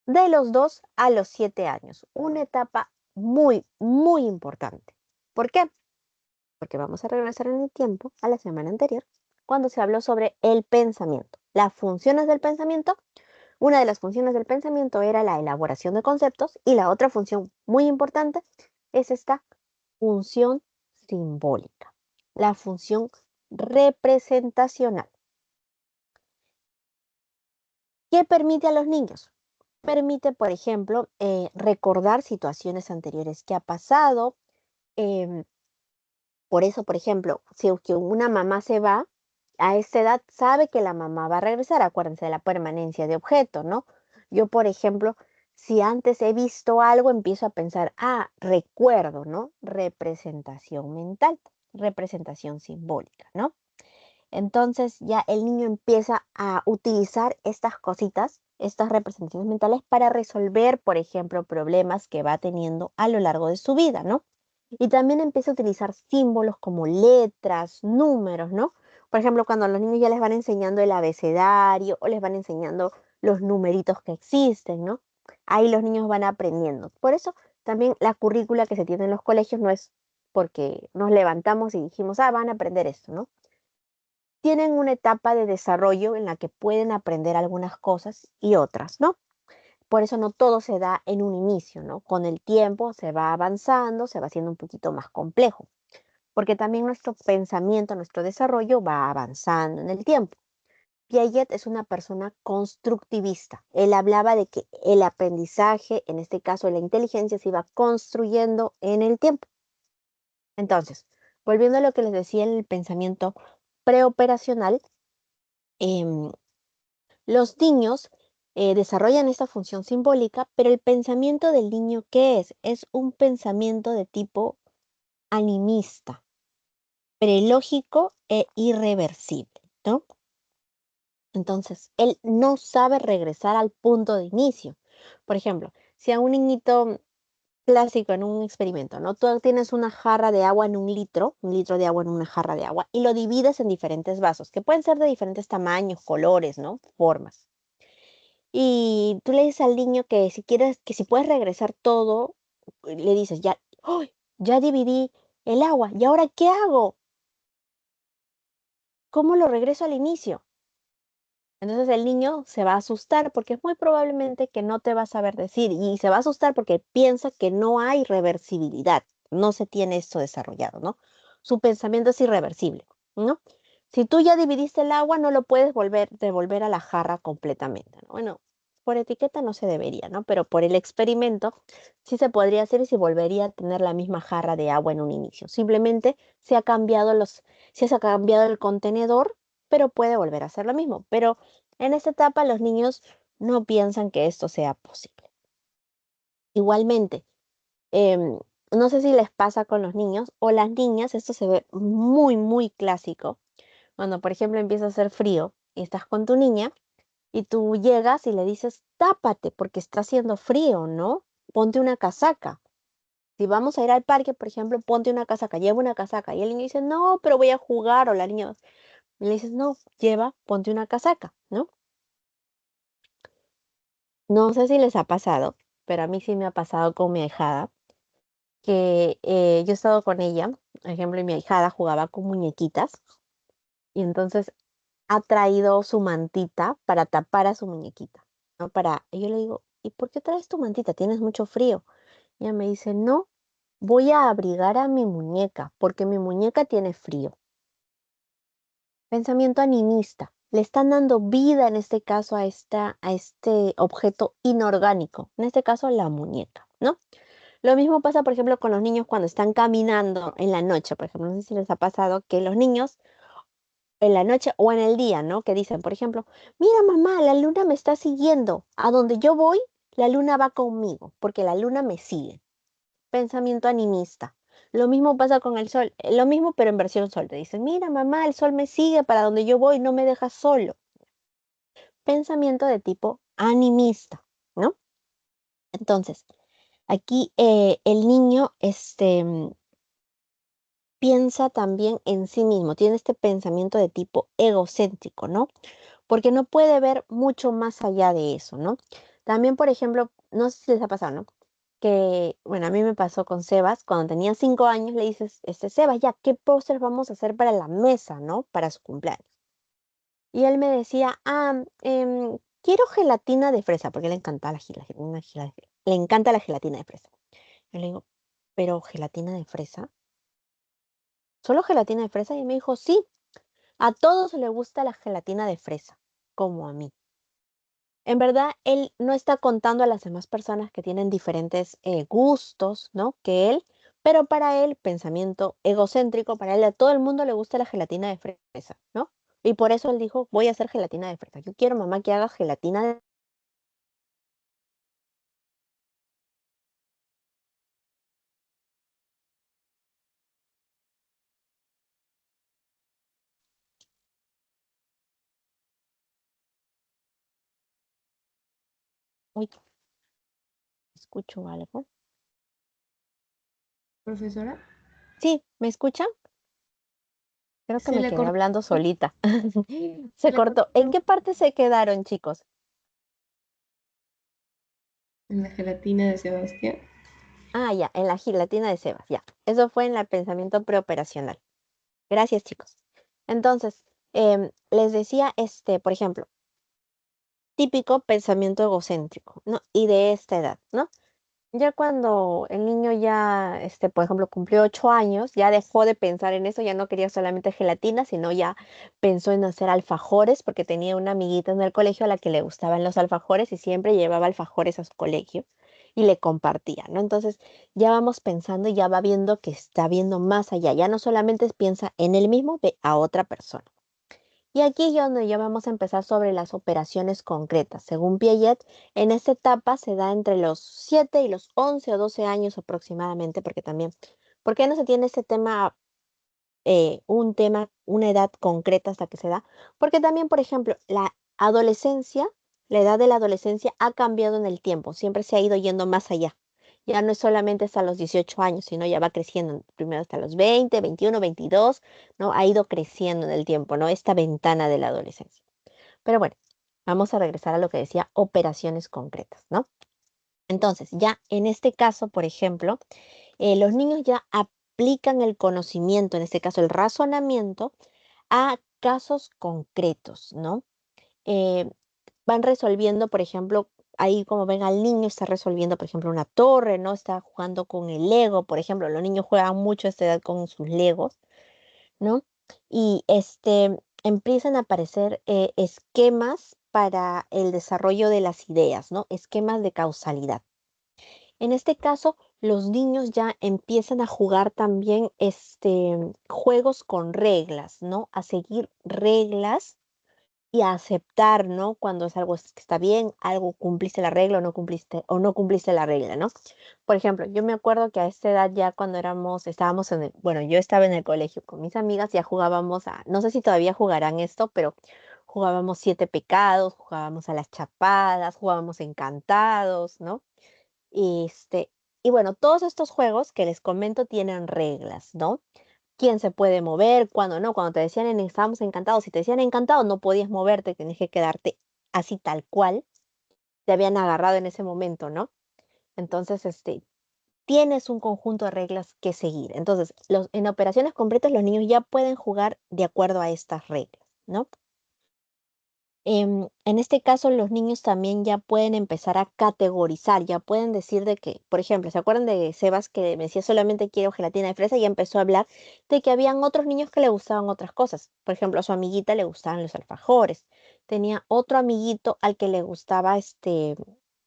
de los 2 a los 7 años, una etapa muy, muy importante. ¿Por qué? Porque vamos a regresar en el tiempo a la semana anterior cuando se habló sobre el pensamiento. Las funciones del pensamiento, una de las funciones del pensamiento era la elaboración de conceptos y la otra función muy importante es esta función simbólica, la función representacional. ¿Qué permite a los niños? Permite, por ejemplo, recordar situaciones anteriores que ha pasado. em, por eso, por ejemplo, si es que una mamá se va, a esa edad sabe que la mamá va a regresar. Acuérdense de la permanencia de objeto, ¿no? Yo, por ejemplo, si antes he visto algo, empiezo a pensar, recuerdo, ¿no? Representación mental, representación simbólica, ¿no? Entonces ya el niño empieza a utilizar estas cositas, estas representaciones mentales para resolver, por ejemplo, problemas que va teniendo a lo largo de su vida, ¿no? Y también empieza a utilizar símbolos como letras, números, ¿no? Por ejemplo, cuando a los niños ya les van enseñando el abecedario o les van enseñando los numeritos que existen, ¿no? Ahí los niños van aprendiendo. Por eso también la currícula que se tiene en los colegios no es porque nos levantamos y dijimos, van a aprender esto, ¿no? Tienen una etapa de desarrollo en la que pueden aprender algunas cosas y otras, ¿no? Por eso no todo se da en un inicio, ¿no? Con el tiempo se va avanzando, se va haciendo un poquito más complejo, porque también nuestro pensamiento, nuestro desarrollo va avanzando en el tiempo. Piaget es una persona constructivista. Él hablaba de que el aprendizaje, en este caso la inteligencia, se iba construyendo en el tiempo. Entonces, volviendo a lo que les decía en el pensamiento preoperacional, em, los niños desarrollan esta función simbólica, pero el pensamiento del niño, ¿qué es? Es un pensamiento de tipo animista, prelógico e irreversible, ¿no? Entonces, él no sabe regresar al punto de inicio. Por ejemplo, si a un niñito clásico en un experimento, ¿no? Tú tienes una jarra de agua en un litro de agua en una jarra de agua, y lo divides en diferentes vasos, que pueden ser de diferentes tamaños, colores, ¿no? Formas. Y tú le dices al niño que si quieres, que si puedes regresar todo, le dices, ya, ¡ay! Ya dividí el agua, ¿y ahora qué hago? ¿Cómo lo regreso al inicio? Entonces el niño se va a asustar porque es muy probablemente que no te va a saber decir y se va a asustar porque piensa que no hay reversibilidad, no se tiene esto desarrollado, ¿no? Su pensamiento es irreversible, ¿no? Si tú ya dividiste el agua, no lo puedes devolver a la jarra completamente, ¿no? Bueno, por etiqueta no se debería, ¿no? Pero por el experimento sí se podría hacer y se volvería a tener la misma jarra de agua en un inicio. Simplemente se ha cambiado el contenedor, pero puede volver a hacer lo mismo. Pero en esta etapa los niños no piensan que esto sea posible. Igualmente, em, no sé si les pasa con los niños o las niñas, esto se ve muy, muy clásico. Cuando, por ejemplo, empieza a hacer frío y estás con tu niña y tú llegas y le dices, tápate porque está haciendo frío, ¿no? Ponte una casaca. Si vamos a ir al parque, por ejemplo, ponte una casaca, lleva una casaca. Y el niño dice, no, pero voy a jugar. O la niña, y le dices, no, ponte una casaca, ¿no? No sé si les ha pasado, pero a mí sí me ha pasado con mi ahijada, que yo he estado con ella, por ejemplo, y mi ahijada jugaba con muñequitas, y entonces ha traído su mantita para tapar a su muñequita, ¿no? Y yo le digo, ¿y por qué traes tu mantita? ¿Tienes mucho frío? Y ella me dice, no, voy a abrigar a mi muñeca, porque mi muñeca tiene frío. Pensamiento animista. Le están dando vida en este caso a este objeto inorgánico, en este caso la muñeca, ¿no? Lo mismo pasa, por ejemplo, con los niños cuando están caminando en la noche, por ejemplo, no sé si les ha pasado que los niños en la noche o en el día, ¿no? Que dicen, por ejemplo, mira mamá, la luna me está siguiendo, a donde yo voy, la luna va conmigo, porque la luna me sigue. Pensamiento animista. Lo mismo pasa con el sol, lo mismo pero en versión sol. Te dicen, mira mamá, el sol me sigue para donde yo voy, no me deja solo. Pensamiento de tipo animista, ¿no? Entonces, aquí el niño piensa también en sí mismo, tiene este pensamiento de tipo egocéntrico, ¿no? Porque no puede ver mucho más allá de eso, ¿no? También, por ejemplo, no sé si les ha pasado, ¿no? Que, bueno, a mí me pasó con Sebas, cuando tenía 5 años, le dices, Sebas, ya, ¿qué póster vamos a hacer para la mesa, ¿no? Para su cumpleaños. Y él me decía, quiero gelatina de fresa, porque le encanta le encanta la gelatina de fresa. Yo le digo, pero gelatina de fresa, ¿solo gelatina de fresa? Y me dijo, sí, a todos les gusta la gelatina de fresa, como a mí. En verdad, él no está contando a las demás personas que tienen diferentes gustos, ¿no? Que él, pero para él, pensamiento egocéntrico, para él a todo el mundo le gusta la gelatina de fresa, ¿no? Y por eso él dijo, voy a hacer gelatina de fresa. Yo quiero, mamá, que haga gelatina de... Uy, escucho algo. Profesora, Sí, ¿me escuchan? Creo que se me le quedé cortó hablando solita. Se le cortó cortó. ¿En qué parte se quedaron, chicos? en la gelatina de Sebastián. Ah, ya, en la gelatina de Sebas, ya. Eso fue en el pensamiento preoperacional. Gracias, chicos. Entonces, les decía, por ejemplo, típico pensamiento egocéntrico, ¿no? Y de esta edad, ¿no? Ya cuando el niño ya, por ejemplo, cumplió 8 años, ya dejó de pensar en eso, ya no quería solamente gelatina, sino ya pensó en hacer alfajores, porque tenía una amiguita en el colegio a la que le gustaban los alfajores y siempre llevaba alfajores a su colegio y le compartía, ¿no? Entonces ya vamos pensando y ya va viendo que está viendo más allá, ya no solamente piensa en él mismo, ve a otra persona. Y aquí es donde ya vamos a empezar sobre las operaciones concretas. Según Piaget, en esta etapa se da entre los 7 y los 11 o 12 años aproximadamente, porque también, ¿por qué no se tiene este tema, una edad concreta hasta que se da? Porque también, por ejemplo, la adolescencia, la edad de la adolescencia ha cambiado en el tiempo, siempre se ha ido yendo más allá. Ya no es solamente hasta los 18 años, sino ya va creciendo, primero hasta los 20, 21, 22, ¿no? Ha ido creciendo en el tiempo, ¿no? Esta ventana de la adolescencia. Pero bueno, vamos a regresar a lo que decía operaciones concretas, ¿no? Entonces, ya en este caso, por ejemplo, los niños ya aplican el conocimiento, en este caso el razonamiento, a casos concretos, ¿no? Eh, Van resolviendo, por ejemplo, ahí como ven al niño está resolviendo, por ejemplo, una torre, ¿no? Está jugando con el Lego, por ejemplo, los niños juegan mucho a esta edad con sus Legos, ¿no? Y empiezan a aparecer esquemas para el desarrollo de las ideas, ¿no? Esquemas de causalidad. En este caso, los niños ya empiezan a jugar también juegos con reglas, ¿no? A seguir reglas y a aceptar, ¿no? Cuando es algo que está bien, algo cumpliste la regla o no cumpliste la regla, ¿no? Por ejemplo, yo me acuerdo que a esta edad ya cuando estábamos bueno, yo estaba en el colegio con mis amigas, ya jugábamos no sé si todavía jugarán esto, pero jugábamos Siete Pecados, jugábamos a las chapadas, jugábamos Encantados, ¿no? Y y bueno, todos estos juegos que les comento tienen reglas, ¿no? Quién se puede mover, cuándo no. Cuando te decían estábamos encantados, si te decían encantado, no podías moverte, tenías que quedarte así tal cual te habían agarrado en ese momento, ¿no? Entonces, tienes un conjunto de reglas que seguir. Entonces, en operaciones completas, los niños ya pueden jugar de acuerdo a estas reglas, ¿no? En este caso, los niños también ya pueden empezar a categorizar, ya pueden decir de que, por ejemplo, ¿se acuerdan de Sebas que me decía solamente quiero gelatina de fresa? Y empezó a hablar de que habían otros niños que le gustaban otras cosas. Por ejemplo, a su amiguita le gustaban los alfajores. Tenía otro amiguito al que le gustaba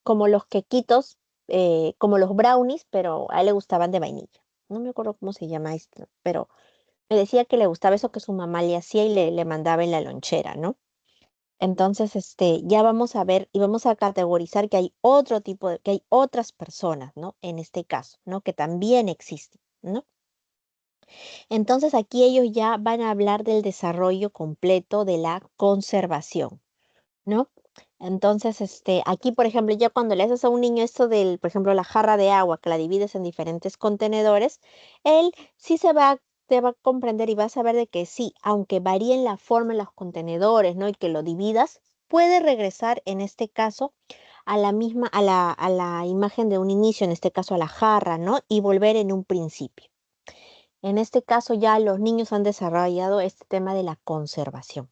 como los quequitos, como los brownies, pero a él le gustaban de vainilla. No me acuerdo cómo se llama esto, pero me decía que le gustaba eso que su mamá le hacía y le mandaba en la lonchera, ¿no? Entonces, ya vamos a ver y vamos a categorizar que hay que hay otras personas, ¿no? En este caso, ¿no? Que también existen, ¿no? Entonces, aquí ellos ya van a hablar del desarrollo completo de la conservación, ¿no? Entonces, aquí, por ejemplo, ya cuando le haces a un niño esto por ejemplo, la jarra de agua, que la divides en diferentes contenedores, él sí te va a comprender y va a saber de que sí, aunque varíen la forma en los contenedores, ¿no? Y que lo dividas, puede regresar en este caso a la misma, a la imagen de un inicio, en este caso a la jarra, ¿no? Y volver en un principio. En este caso ya los niños han desarrollado este tema de la conservación.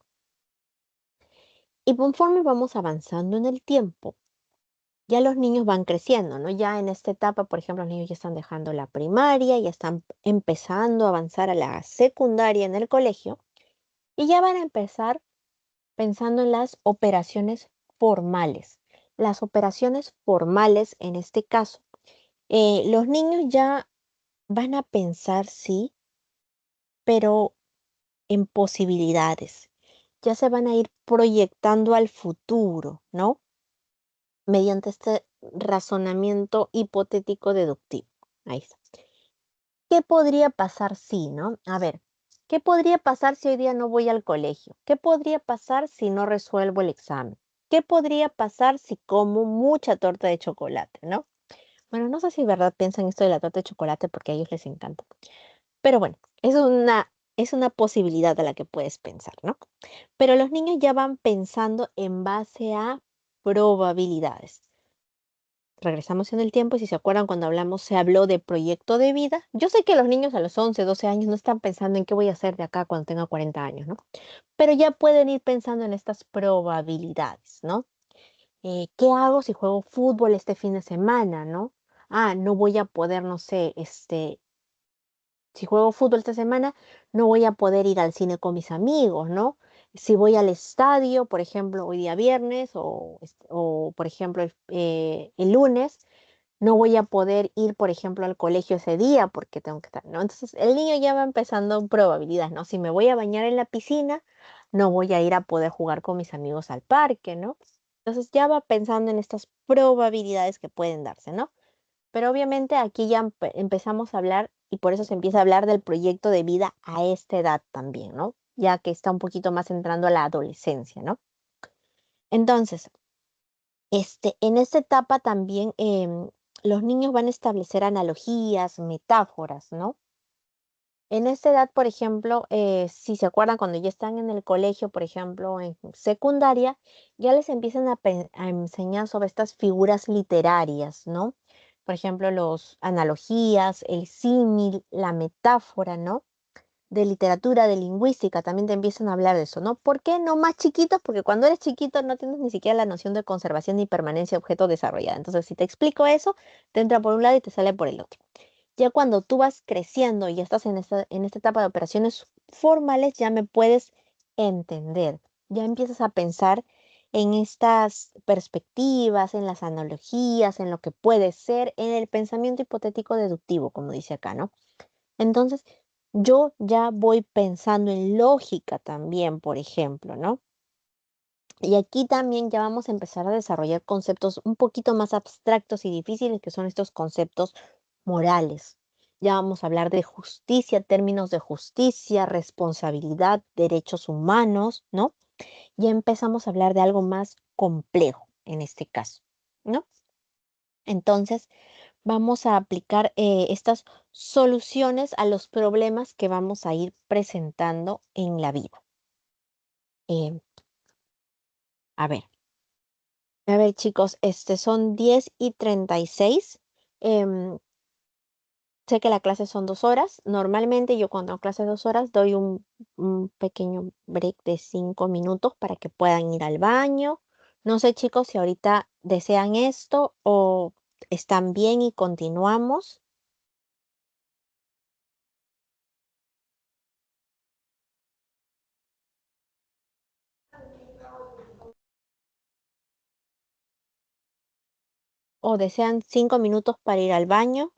Y conforme vamos avanzando en el tiempo, ya los niños van creciendo, ¿no? Ya en esta etapa, por ejemplo, los niños ya están dejando la primaria, ya están empezando a avanzar a la secundaria en el colegio y ya van a empezar pensando en las operaciones formales. Las operaciones formales, en este caso, los niños ya van a pensar, sí, pero en posibilidades. Ya se van a ir proyectando al futuro, ¿no? Mediante este razonamiento hipotético deductivo. Ahí está. ¿Qué podría pasar si, no? A ver, ¿qué podría pasar si hoy día no voy al colegio? ¿Qué podría pasar si no resuelvo el examen? ¿Qué podría pasar si como mucha torta de chocolate, no? Bueno, no sé si de verdad piensan esto de la torta de chocolate porque a ellos les encanta. Pero bueno, es una posibilidad a la que puedes pensar, ¿no? Pero los niños ya van pensando en base a probabilidades. Regresamos en el tiempo y si se acuerdan cuando hablamos, se habló de proyecto de vida. Yo sé que los niños a los 11, 12 años no están pensando en qué voy a hacer de acá cuando tenga 40 años, ¿no? Pero ya pueden ir pensando en estas probabilidades, ¿no? ¿Qué hago si juego fútbol este fin de semana, no? Ah, no voy a poder, no sé, si juego fútbol esta semana, no voy a poder ir al cine con mis amigos, ¿no? Si voy al estadio, por ejemplo, hoy día viernes o por ejemplo, el lunes, no voy a poder ir, por ejemplo, al colegio ese día porque tengo que estar, ¿no? Entonces, el niño ya va empezando probabilidades, ¿no? Si me voy a bañar en la piscina, no voy a ir a poder jugar con mis amigos al parque, ¿no? Entonces, ya va pensando en estas probabilidades que pueden darse, ¿no? Pero obviamente aquí ya empezamos a hablar y por eso se empieza a hablar del proyecto de vida a esta edad también, ¿no? Ya que está un poquito más entrando a la adolescencia, ¿no? Entonces, en esta etapa también los niños van a establecer analogías, metáforas, ¿no? En esta edad, por ejemplo, si se acuerdan, cuando ya están en el colegio, por ejemplo, en secundaria, ya les empiezan a enseñar sobre estas figuras literarias, ¿no? Por ejemplo, los analogías, el símil, la metáfora, ¿no? De literatura, de lingüística, también te empiezan a hablar de eso, ¿no? ¿Por qué no más chiquitos? Porque cuando eres chiquito no tienes ni siquiera la noción de conservación ni permanencia de objeto desarrollada. Entonces, si te explico eso, te entra por un lado y te sale por el otro. Ya cuando tú vas creciendo y ya estás en esta etapa de operaciones formales, ya me puedes entender. Ya empiezas a pensar en estas perspectivas, en las analogías, en lo que puede ser, en el pensamiento hipotético deductivo, como dice acá, ¿no? Entonces, yo ya voy pensando en lógica también, por ejemplo, ¿no? Y aquí también ya vamos a empezar a desarrollar conceptos un poquito más abstractos y difíciles, que son estos conceptos morales. Ya vamos a hablar de justicia, términos de justicia, responsabilidad, derechos humanos, ¿no? Ya empezamos a hablar de algo más complejo en este caso, ¿no? Entonces, vamos a aplicar estas soluciones a los problemas que vamos a ir presentando en la vida. Eh, a ver. A ver, chicos, son 10:36. Em, Sé que la clase son 2 horas. Normalmente yo cuando hago clase de 2 horas doy un pequeño break de 5 minutos para que puedan ir al baño. No sé, chicos, si ahorita desean esto o están bien y continuamos. O desean 5 minutos para ir al baño,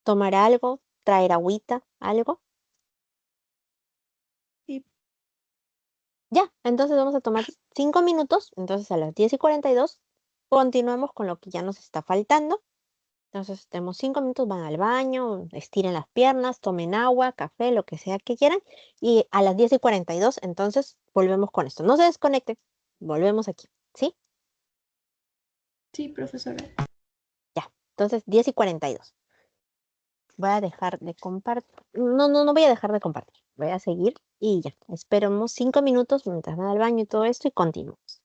tomar algo, traer agüita, algo. Sí, Ya, entonces vamos a tomar 5 minutos. Entonces a las 10:42 continuamos con lo que ya nos está faltando. Entonces tenemos 5 minutos, van al baño, estiren las piernas, tomen agua, café, lo que sea que quieran. Y a las 10:42 entonces volvemos con esto. No se desconecten, volvemos aquí, ¿sí? sí, profesora. Ya, entonces 10:42. Voy a dejar de compartir. No, no, no voy a dejar de compartir. Voy a seguir y ya. Esperemos 5 minutos mientras van al baño y todo esto y continuamos.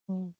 Mm.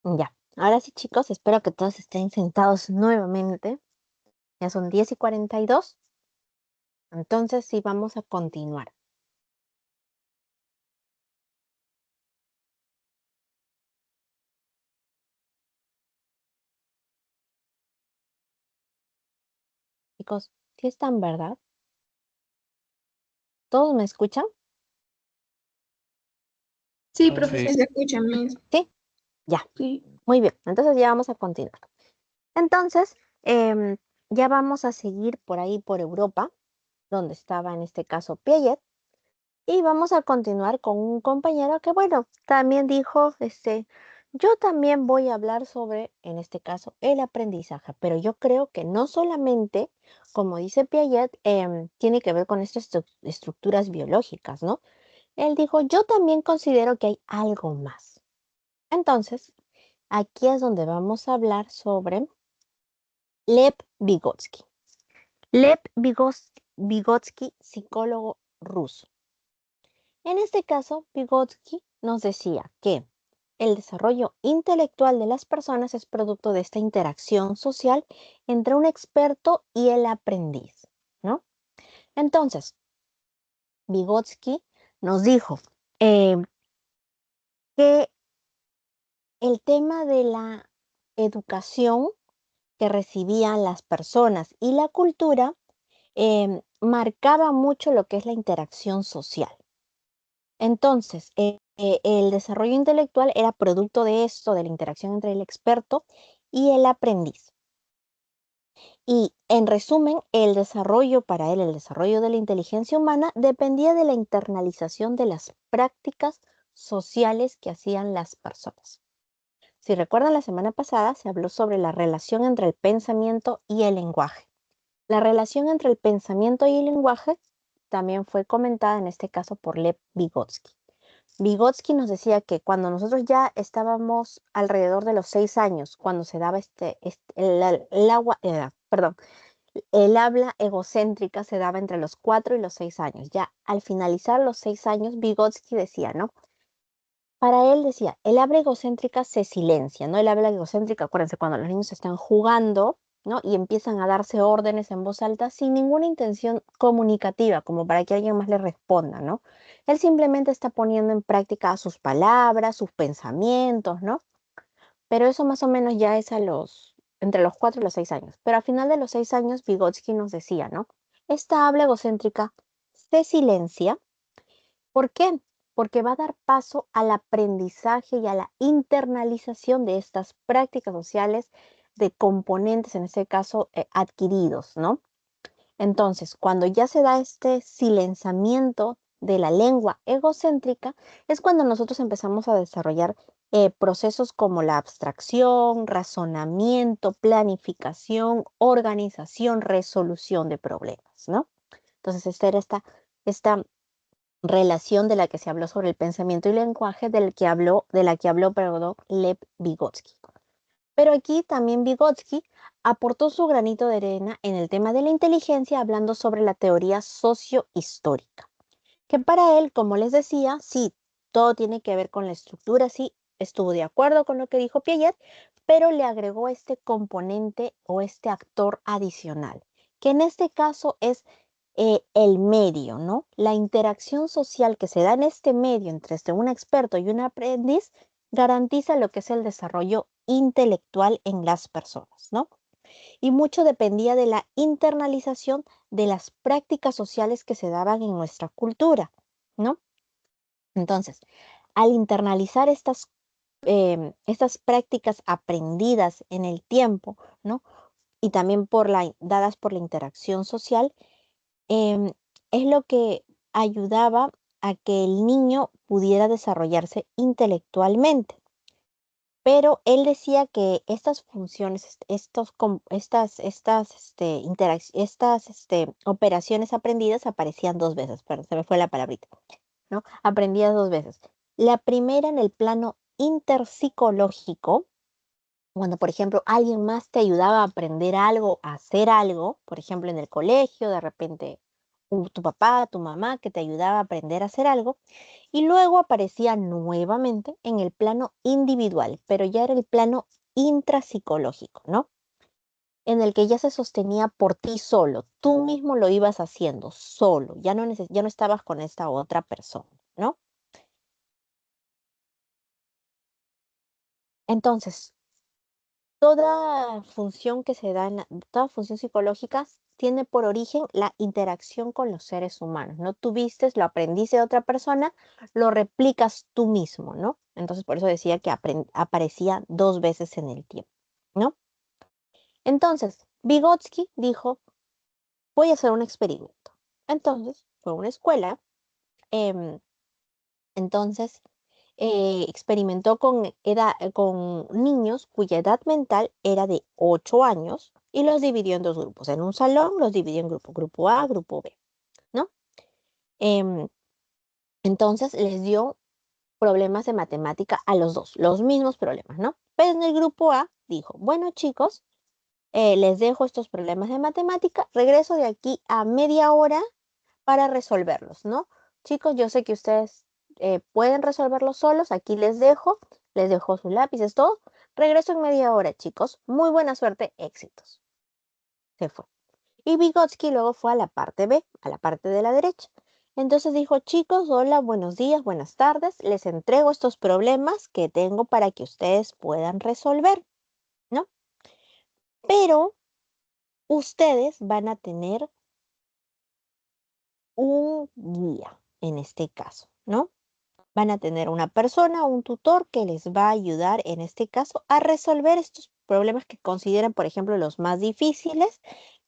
Ya, ahora sí, chicos, espero que todos estén sentados nuevamente. Ya son 10:42, entonces sí vamos a continuar. Chicos, ¿sí están, verdad? ¿Todos me escuchan? Sí, Sí. profesor. Se escucha, Miss. Sí, ya, Sí. muy bien. Entonces ya vamos a continuar. Entonces, ya vamos a seguir por ahí por Europa, donde estaba en este caso Piaget, y vamos a continuar con un compañero que, bueno, también dijo, yo también voy a hablar sobre, en este caso, el aprendizaje, pero yo creo que no solamente, como dice Piaget, tiene que ver con estas estructuras biológicas, ¿no? Él dijo, yo también considero que hay algo más. Entonces, aquí es donde vamos a hablar sobre Lev Vygotsky. Lev Vygotsky, psicólogo ruso. En este caso, Vygotsky nos decía que el desarrollo intelectual de las personas es producto de esta interacción social entre un experto y el aprendiz, ¿no? Entonces, Vygotsky nos dijo que el tema de la educación que recibían las personas y la cultura marcaba mucho lo que es la interacción social. Entonces, el desarrollo intelectual era producto de esto, de la interacción entre el experto y el aprendiz. Y en resumen, el desarrollo para él, el desarrollo de la inteligencia humana, dependía de la internalización de las prácticas sociales que hacían las personas. Si recuerdan, la semana pasada se habló sobre la relación entre el pensamiento y el lenguaje. La relación entre el pensamiento y el lenguaje también fue comentada en este caso por Lev Vygotsky. Vygotsky nos decía que cuando nosotros ya estábamos alrededor de los 6 años, cuando se daba el habla egocéntrica se daba entre los 4 y los 6 años. Ya al finalizar los 6 años, Vygotsky decía, ¿no? Para él decía, el habla egocéntrica se silencia, ¿no? El habla egocéntrica, acuérdense, cuando los niños están jugando, ¿no? Y empiezan a darse órdenes en voz alta sin ninguna intención comunicativa, como para que alguien más le responda, ¿no? Él simplemente está poniendo en práctica sus palabras, sus pensamientos, ¿no? Pero eso más o menos ya es entre los 4 y los 6 años. Pero al final de los 6 años, Vygotsky nos decía, ¿no? Esta habla egocéntrica se silencia. ¿Por qué? Porque va a dar paso al aprendizaje y a la internalización de estas prácticas sociales de componentes, en este caso, adquiridos, ¿no? Entonces, cuando ya se da este silenciamiento de la lengua egocéntrica, es cuando nosotros empezamos a desarrollar procesos como la abstracción, razonamiento, planificación, organización, resolución de problemas, ¿no? Entonces, esta era esta relación de la que se habló sobre el pensamiento y lenguaje, de la que habló, perdón, Lev Vygotsky. Pero aquí también Vygotsky aportó su granito de arena en el tema de la inteligencia, hablando sobre la teoría sociohistórica, que para él, como les decía, sí, todo tiene que ver con la estructura, sí, estuvo de acuerdo con lo que dijo Piaget, pero le agregó este componente o este actor adicional, que en este caso es el medio, ¿no? La interacción social que se da en este medio entre un experto y un aprendiz garantiza lo que es el desarrollo intelectual en las personas, ¿no? Y mucho dependía de la internalización de las prácticas sociales que se daban en nuestra cultura, ¿no? Entonces, al internalizar estas prácticas aprendidas en el tiempo, ¿no? Y también dadas por la interacción social, em, es lo que ayudaba a que el niño pudiera desarrollarse intelectualmente. Pero él decía que estas funciones, estas operaciones aprendidas aparecían dos veces, perdón, se me fue la palabrita, ¿no? Aprendías dos veces. La primera en el plano interpsicológico, cuando, por ejemplo, alguien más te ayudaba a aprender algo, a hacer algo, por ejemplo, en el colegio, de repente tu papá, tu mamá, que te ayudaba a aprender a hacer algo, y luego aparecía nuevamente en el plano individual, pero ya era el plano intrapsicológico, ¿no? En el que ya se sostenía por ti solo, tú mismo lo ibas haciendo solo, ya no estabas con esta otra persona, ¿no? Entonces, toda función que se da toda función psicológica tiene por origen la interacción con los seres humanos, ¿no? Tú vistes, lo aprendiste de otra persona, lo replicas tú mismo, ¿no? Entonces, por eso decía que aparecía dos veces en el tiempo, ¿no? Entonces, Vygotsky dijo, voy a hacer un experimento. Entonces, fue a una escuela, em, entonces experimentó con niños cuya edad mental era de 8 años y los dividió en dos grupos. En un salón los dividió en grupo A, grupo B, ¿no? Em, entonces les dio problemas de matemática a los dos, los mismos problemas, ¿no? Pero en el grupo A dijo, bueno chicos, les dejo estos problemas de matemática, regreso de aquí a media hora para resolverlos, ¿no? Chicos, yo sé que ustedes pueden resolverlos solos, aquí les dejo sus lápices, todo. Regreso en media hora, chicos. Muy buena suerte, éxitos. Se fue. Y Vygotsky luego fue a la parte B, a la parte de la derecha. Entonces dijo, chicos, hola, buenos días, buenas tardes, les entrego estos problemas que tengo para que ustedes puedan resolver, ¿no? Pero ustedes van a tener un guía en este caso, ¿no? Van a tener una persona, un tutor que les va a ayudar en este caso a resolver estos problemas que consideran, por ejemplo, los más difíciles.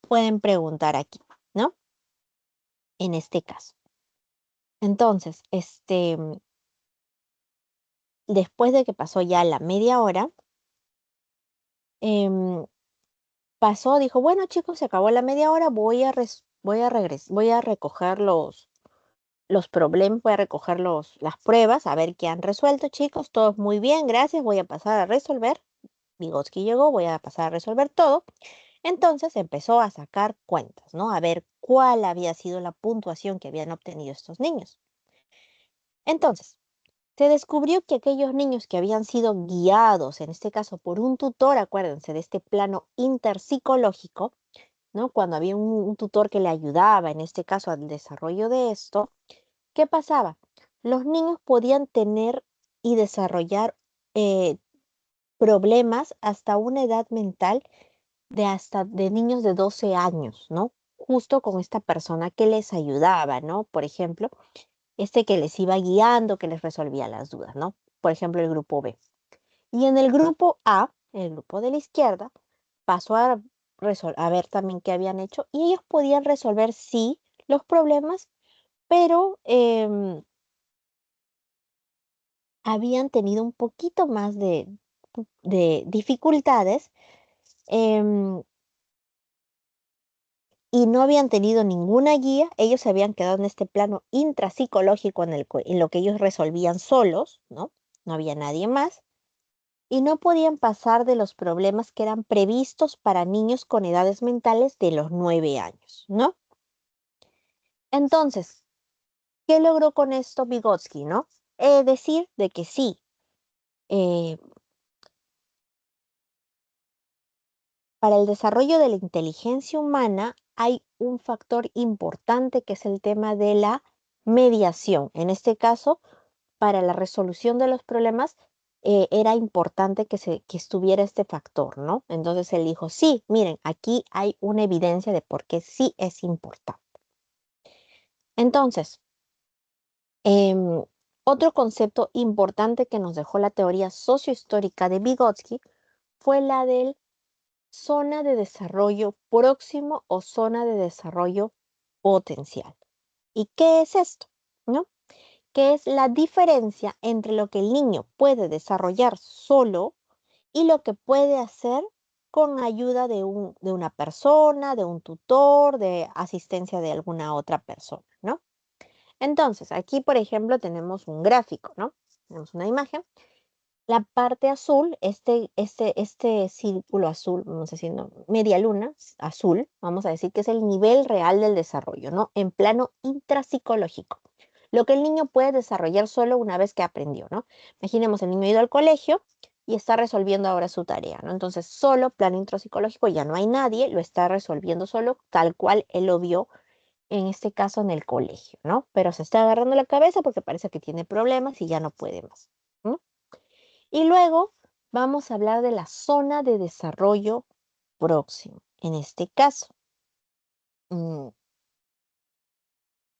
Pueden preguntar aquí, ¿no? En este caso. Entonces, después de que pasó ya la media hora, em, pasó, dijo, bueno chicos, se acabó la media hora, voy a recoger los problemas, voy a recoger las pruebas, a ver qué han resuelto, chicos, todos muy bien, gracias, voy a pasar a resolver. Vygotsky llegó, voy a pasar a resolver todo. Entonces empezó a sacar cuentas, ¿no? A ver cuál había sido la puntuación que habían obtenido estos niños. Entonces, se descubrió que aquellos niños que habían sido guiados, en este caso por un tutor, acuérdense de este plano interpsicológico, ¿no? Cuando había un tutor que le ayudaba, en este caso al desarrollo de esto, ¿qué pasaba? Los niños podían tener y desarrollar eh, problemas hasta una edad mental de niños de 12 años, ¿no? Justo con esta persona que les ayudaba, ¿no? Por ejemplo, este que les iba guiando, que les resolvía las dudas, ¿no? Por ejemplo, el grupo B. Y en el grupo A, el grupo de la izquierda, pasó a ver también qué habían hecho y ellos podían resolver, sí, los problemas, pero habían tenido un poquito más de dificultades em, y no habían tenido ninguna guía. Ellos se habían quedado en este plano intrapsicológico en lo que ellos resolvían solos, ¿no? No había nadie más. Y no podían pasar de los problemas que eran previstos para niños con edades mentales de los 9 años, ¿no? Entonces, ¿qué logró con esto Vygotsky, no? Decir de que sí, eh, para el desarrollo de la inteligencia humana hay un factor importante que es el tema de la mediación. En este caso, para la resolución de los problemas, era importante que estuviera este factor, ¿no? Entonces él dijo, sí, miren, aquí hay una evidencia de por qué sí es importante. Entonces, em, otro concepto importante que nos dejó la teoría sociohistórica de Vygotsky fue la del zona de desarrollo próximo o zona de desarrollo potencial. ¿Y qué es esto? ¿No? Que es la diferencia entre lo que el niño puede desarrollar solo y lo que puede hacer con ayuda de una persona, de un tutor, de asistencia de alguna otra persona, ¿no? Entonces, aquí, por ejemplo, tenemos un gráfico, ¿no? Tenemos una imagen. La parte azul, este círculo azul, vamos a decir, ¿no? Media luna azul, vamos a decir que es el nivel real del desarrollo, ¿no? En plano intrapsicológico. Lo que el niño puede desarrollar solo una vez que aprendió, ¿no? Imaginemos el niño ha ido al colegio y está resolviendo ahora su tarea, ¿no? Entonces, solo plano intrapsicológico, ya no hay nadie, lo está resolviendo solo tal cual él lo vio en este caso en el colegio, ¿no? Pero se está agarrando la cabeza porque parece que tiene problemas y ya no puede más, ¿no? Y luego vamos a hablar de la zona de desarrollo próximo. En este caso, mm,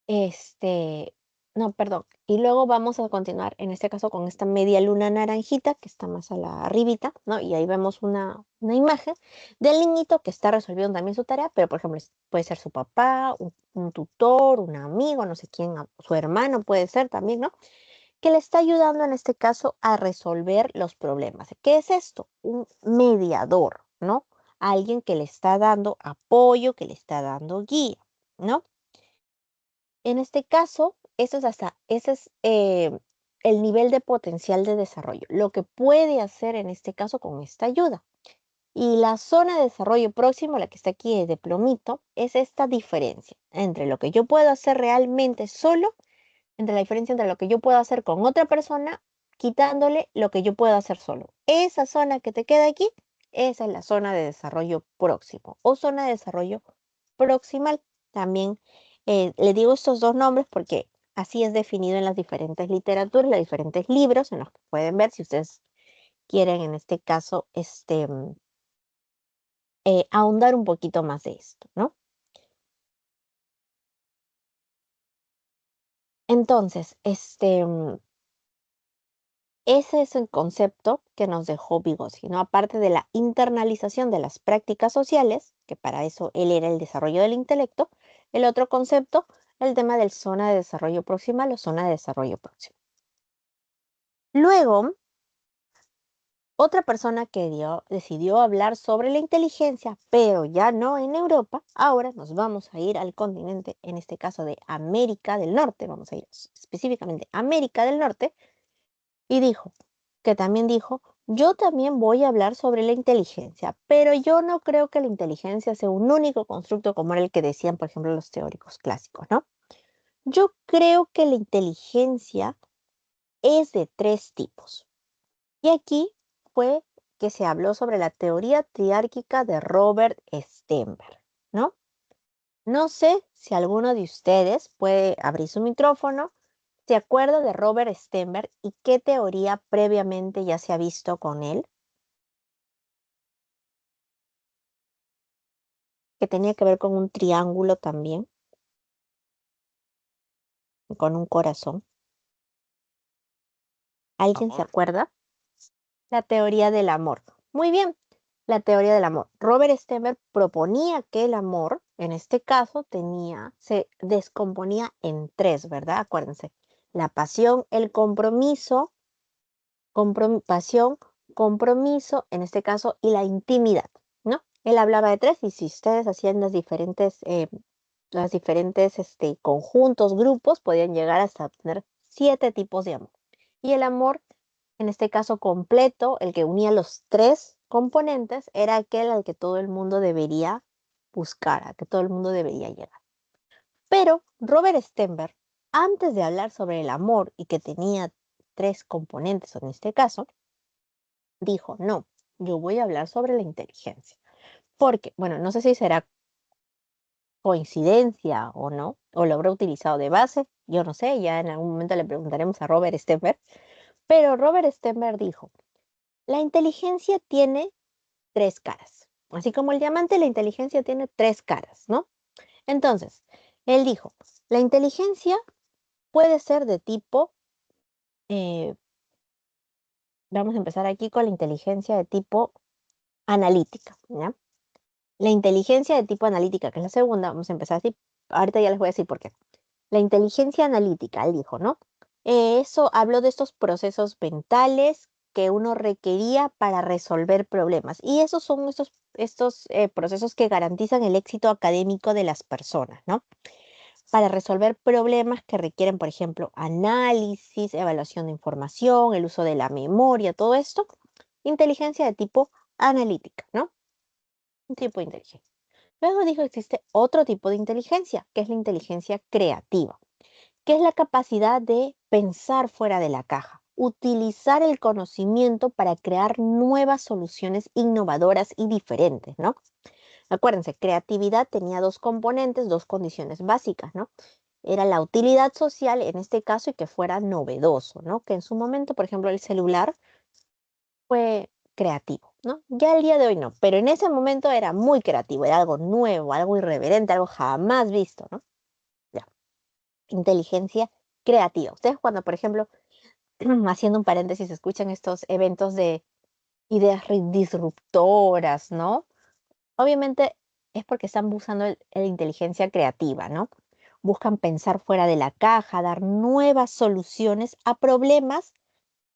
este, no, perdón. Y luego vamos a continuar, en este caso, con esta media luna naranjita que está más a la arribita, ¿no? Y ahí vemos una imagen del niñito que está resolviendo también su tarea, pero por ejemplo, puede ser su papá, un tutor, un amigo, no sé quién, su hermano puede ser también, ¿no? Que le está ayudando en este caso a resolver los problemas. ¿Qué es esto? Un mediador, ¿no? Alguien que le está dando apoyo, que le está dando guía, ¿no? En este caso, ese es el nivel de potencial de desarrollo, lo que puede hacer en este caso con esta ayuda. Y la zona de desarrollo próximo, la que está aquí de plomito, es esta diferencia entre lo que yo puedo hacer realmente solo, entre la diferencia entre lo que yo puedo hacer con otra persona, quitándole lo que yo puedo hacer solo. Esa zona que te queda aquí, esa es la zona de desarrollo próximo o zona de desarrollo proximal. También le digo estos dos nombres porque así es definido en las diferentes literaturas, los diferentes libros en los que pueden ver si ustedes quieren en este caso ahondar un poquito más de esto, ¿no? Entonces, ese es el concepto que nos dejó Vygotsky, ¿no? Aparte de la internalización de las prácticas sociales, que para eso él era el desarrollo del intelecto, el otro concepto, el tema del zona de desarrollo proximal o zona de desarrollo próximo. Luego, otra persona que decidió hablar sobre la inteligencia, pero ya no en Europa, ahora nos vamos a ir al continente, en este caso de América del Norte, vamos a ir específicamente a América del Norte, y también dijo, yo también voy a hablar sobre la inteligencia, pero yo no creo que la inteligencia sea un único constructo como era el que decían, por ejemplo, los teóricos clásicos, ¿no? Yo creo que la inteligencia es de tres tipos. Y aquí fue que se habló sobre la teoría triárquica de Robert Stenberg, ¿no? No sé si alguno de ustedes puede abrir su micrófono, se acuerda de Robert Stenberg y qué teoría previamente ya se ha visto con él, que tenía que ver con un triángulo también, con un corazón. ¿Alguien se acuerda? La teoría del amor. Muy bien, la teoría del amor. Robert Stenberg proponía que el amor, en este caso, se descomponía en tres, ¿verdad? Acuérdense, la pasión, el compromiso, pasión, compromiso, en este caso, y la intimidad, ¿no? Él hablaba de tres y si ustedes hacían las diferentes conjuntos, grupos, podían llegar hasta tener 7 tipos de amor. Y el amor, en este caso completo, el que unía los tres componentes, era aquel al que todo el mundo debería buscar, a que todo el mundo debería llegar. Pero Robert Stenberg, antes de hablar sobre el amor y que tenía 3 componentes en este caso, dijo, no, yo voy a hablar sobre la inteligencia. Porque, bueno, no sé si será coincidencia o no, o lo habrá utilizado de base, yo no sé, ya en algún momento le preguntaremos a Robert Stenberg, pero Robert Stenberg dijo, la inteligencia tiene 3 caras, así como el diamante, la inteligencia tiene 3 caras, ¿no? Entonces, él dijo, la inteligencia puede ser de tipo, eh, vamos a empezar aquí con la inteligencia de tipo analítica, ¿ya? La inteligencia de tipo analítica, que es la segunda, vamos a empezar así, ahorita ya les voy a decir por qué. La inteligencia analítica, él dijo, ¿no? Eso habló de estos procesos mentales que uno requería para resolver problemas. Y esos son estos procesos que garantizan el éxito académico de las personas, ¿no? Para resolver problemas que requieren, por ejemplo, análisis, evaluación de información, el uso de la memoria, todo esto, inteligencia de tipo analítica, ¿no? Un tipo de inteligencia. Luego dijo, existe otro tipo de inteligencia, que es la inteligencia creativa, que es la capacidad de pensar fuera de la caja, utilizar el conocimiento para crear nuevas soluciones innovadoras y diferentes, ¿no? Acuérdense, creatividad tenía 2 componentes, 2 condiciones básicas, ¿no? Era la utilidad social en este caso y que fuera novedoso, ¿no? Que en su momento, por ejemplo, el celular fue creativo, ¿no? Ya el día de hoy no, pero en ese momento era muy creativo, era algo nuevo, algo irreverente, algo jamás visto, ¿no? Ya, inteligencia creativa. Ustedes cuando, por ejemplo, haciendo un paréntesis, escuchan estos eventos de ideas disruptoras, ¿no? Obviamente es porque están buscando la inteligencia creativa, ¿no? Buscan pensar fuera de la caja, dar nuevas soluciones a problemas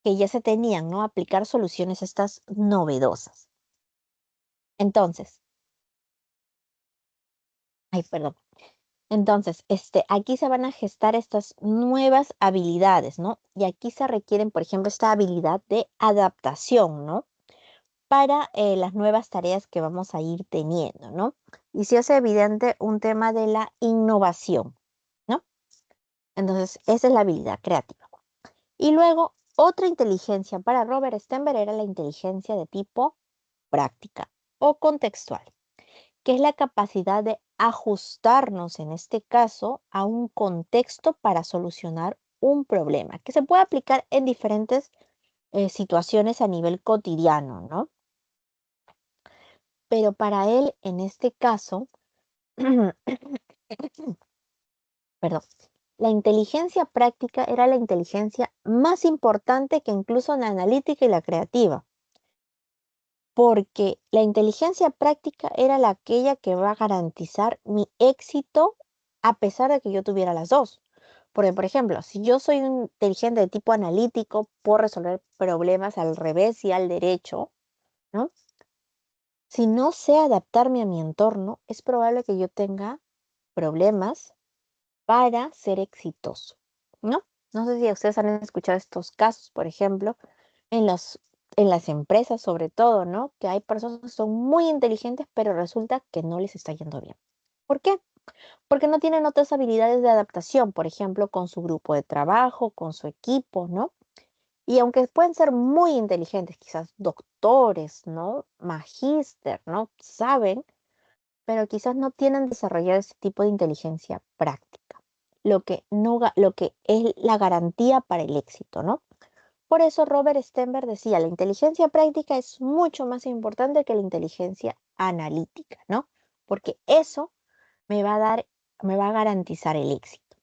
que ya se tenían, ¿no? Aplicar soluciones estas novedosas. Entonces, ay, perdón. Entonces, aquí se van a gestar estas nuevas habilidades, ¿no? Y aquí se requieren, por ejemplo, esta habilidad de adaptación, ¿no? Para las nuevas tareas que vamos a ir teniendo, ¿no? Y se hace evidente un tema de la innovación, ¿no? Entonces, esa es la habilidad creativa. Y luego, otra inteligencia para Robert Stenberg era la inteligencia de tipo práctica o contextual, que es la capacidad de ajustarnos, en este caso, a un contexto para solucionar un problema, que se puede aplicar en diferentes situaciones a nivel cotidiano, ¿no? Pero para él, en este caso, perdón, la inteligencia práctica era la inteligencia más importante que incluso la analítica y la creativa, porque la inteligencia práctica era aquella que va a garantizar mi éxito a pesar de que yo tuviera las dos. Porque, por ejemplo, si yo soy un inteligente de tipo analítico, puedo resolver problemas al revés y al derecho, ¿no? Si no sé adaptarme a mi entorno, es probable que yo tenga problemas para ser exitoso, ¿no? No sé si ustedes han escuchado estos casos, por ejemplo, en en las empresas sobre todo, ¿no? Que hay personas que son muy inteligentes, pero resulta que no les está yendo bien. ¿Por qué? Porque no tienen otras habilidades de adaptación, por ejemplo, con su grupo de trabajo, con su equipo, ¿no? Y aunque pueden ser muy inteligentes, quizás doctores, ¿no? Magíster, ¿no? Saben, pero quizás no tienen desarrollado ese tipo de inteligencia práctica, lo que, no, lo que es la garantía para el éxito, ¿no? Por eso Robert Stenberg decía, la inteligencia práctica es mucho más importante que la inteligencia analítica, ¿no? Porque eso me va a dar, me va a garantizar el éxito.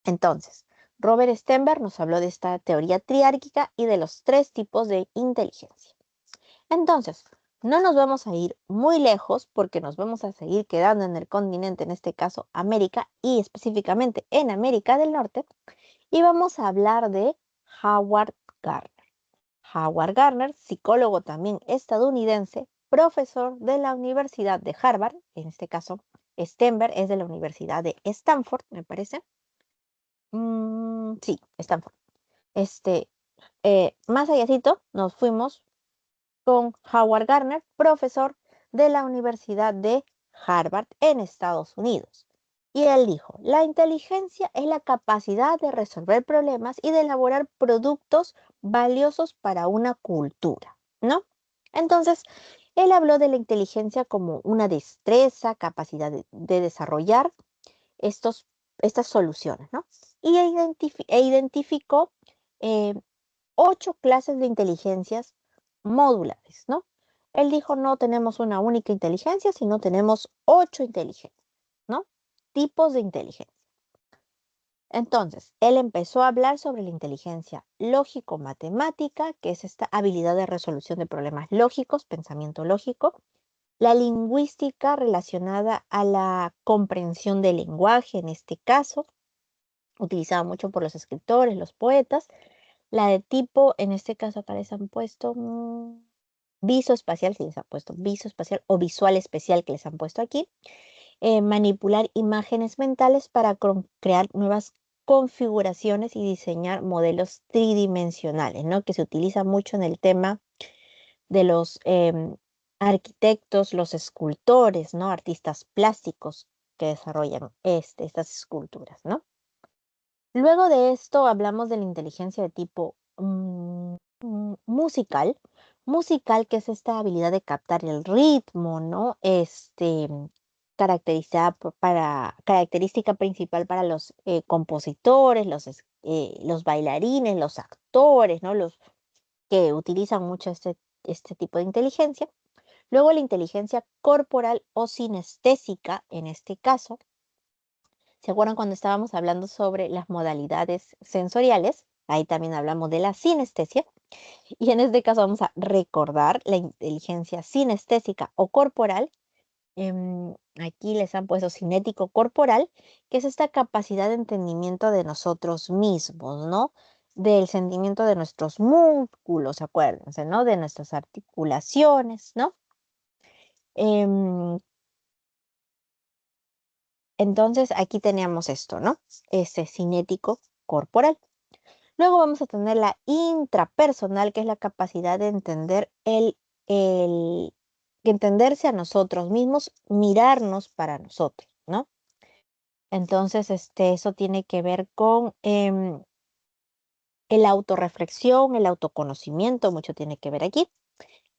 Entonces, Robert Stenberg nos habló de esta teoría triárquica y de los tres tipos de inteligencia. Entonces, no nos vamos a ir muy lejos porque nos vamos a seguir quedando en el continente, en este caso América y específicamente en América del Norte, y vamos a hablar de Howard Gardner. Howard Gardner, psicólogo también estadounidense, profesor de la Universidad de Harvard, en este caso Stenberg es de la Universidad de Stanford, me parece. Sí, Stanford. Este, más allácito nos fuimos con Howard Gardner, profesor de la Universidad de Harvard en Estados Unidos. Y él dijo, la inteligencia es la capacidad de resolver problemas y de elaborar productos valiosos para una cultura, ¿no? Entonces, él habló de la inteligencia como una destreza, capacidad de desarrollar estos, estas soluciones, ¿no? Y identificó eh, 8 clases de inteligencias modulares, ¿no? Él dijo, no tenemos una única inteligencia, sino tenemos 8 inteligencias, ¿no? Tipos de inteligencia. Entonces, él empezó a hablar sobre la inteligencia lógico-matemática, que es esta habilidad de resolución de problemas lógicos, pensamiento lógico, la lingüística relacionada a la comprensión del lenguaje, en este caso, utilizada mucho por los escritores, los poetas, la de tipo, en este caso acá les han puesto visoespacial, si les han puesto visoespacial o visual especial que les han puesto aquí, manipular imágenes mentales para crear nuevas configuraciones y diseñar modelos tridimensionales, ¿no? Que se utiliza mucho en el tema de los arquitectos, los escultores, ¿no? Artistas plásticos que desarrollan estas esculturas, ¿no? Luego de esto hablamos de la inteligencia de tipo musical. Musical, que es esta habilidad de captar el ritmo, ¿no? Característica principal para los compositores, los bailarines, los actores, ¿no? Los que utilizan mucho este tipo de inteligencia. Luego la inteligencia corporal o sinestésica, en este caso. ¿Se acuerdan cuando estábamos hablando sobre las modalidades sensoriales? Ahí también hablamos de la sinestesia. Y en este caso vamos a recordar la inteligencia sinestésica o corporal. Aquí les han puesto cinético corporal, que es esta capacidad de entendimiento de nosotros mismos, ¿no? Del sentimiento de nuestros músculos, acuérdense, ¿no? De nuestras articulaciones, ¿no? Em, entonces aquí teníamos esto, ¿no? Ese cinético corporal. Luego vamos a tener la intrapersonal, que es la capacidad de entender el entenderse a nosotros mismos, mirarnos para nosotros, ¿no? Entonces, eso tiene que ver con el autorreflexión, el autoconocimiento, mucho tiene que ver aquí.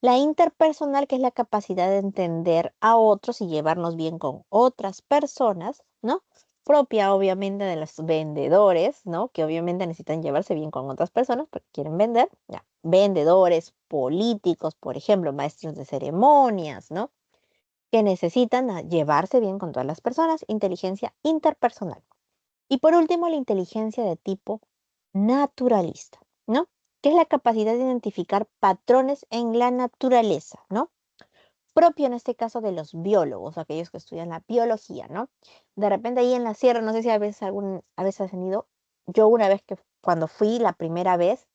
La interpersonal, que es la capacidad de entender a otros y llevarnos bien con otras personas, ¿no? Propia, obviamente, de los vendedores, ¿no? Que obviamente necesitan llevarse bien con otras personas porque quieren vender. Ya. Vendedores, políticos, por ejemplo, maestros de ceremonias, ¿no? Que necesitan llevarse bien con todas las personas. Inteligencia interpersonal. Y por último, la inteligencia de tipo naturalista, ¿no? Que es la capacidad de identificar patrones en la naturaleza, ¿no? Propio en este caso de los biólogos, aquellos que estudian la biología, ¿no? De repente ahí en la sierra, no sé si a veces has venido, yo una vez cuando fui la primera vez,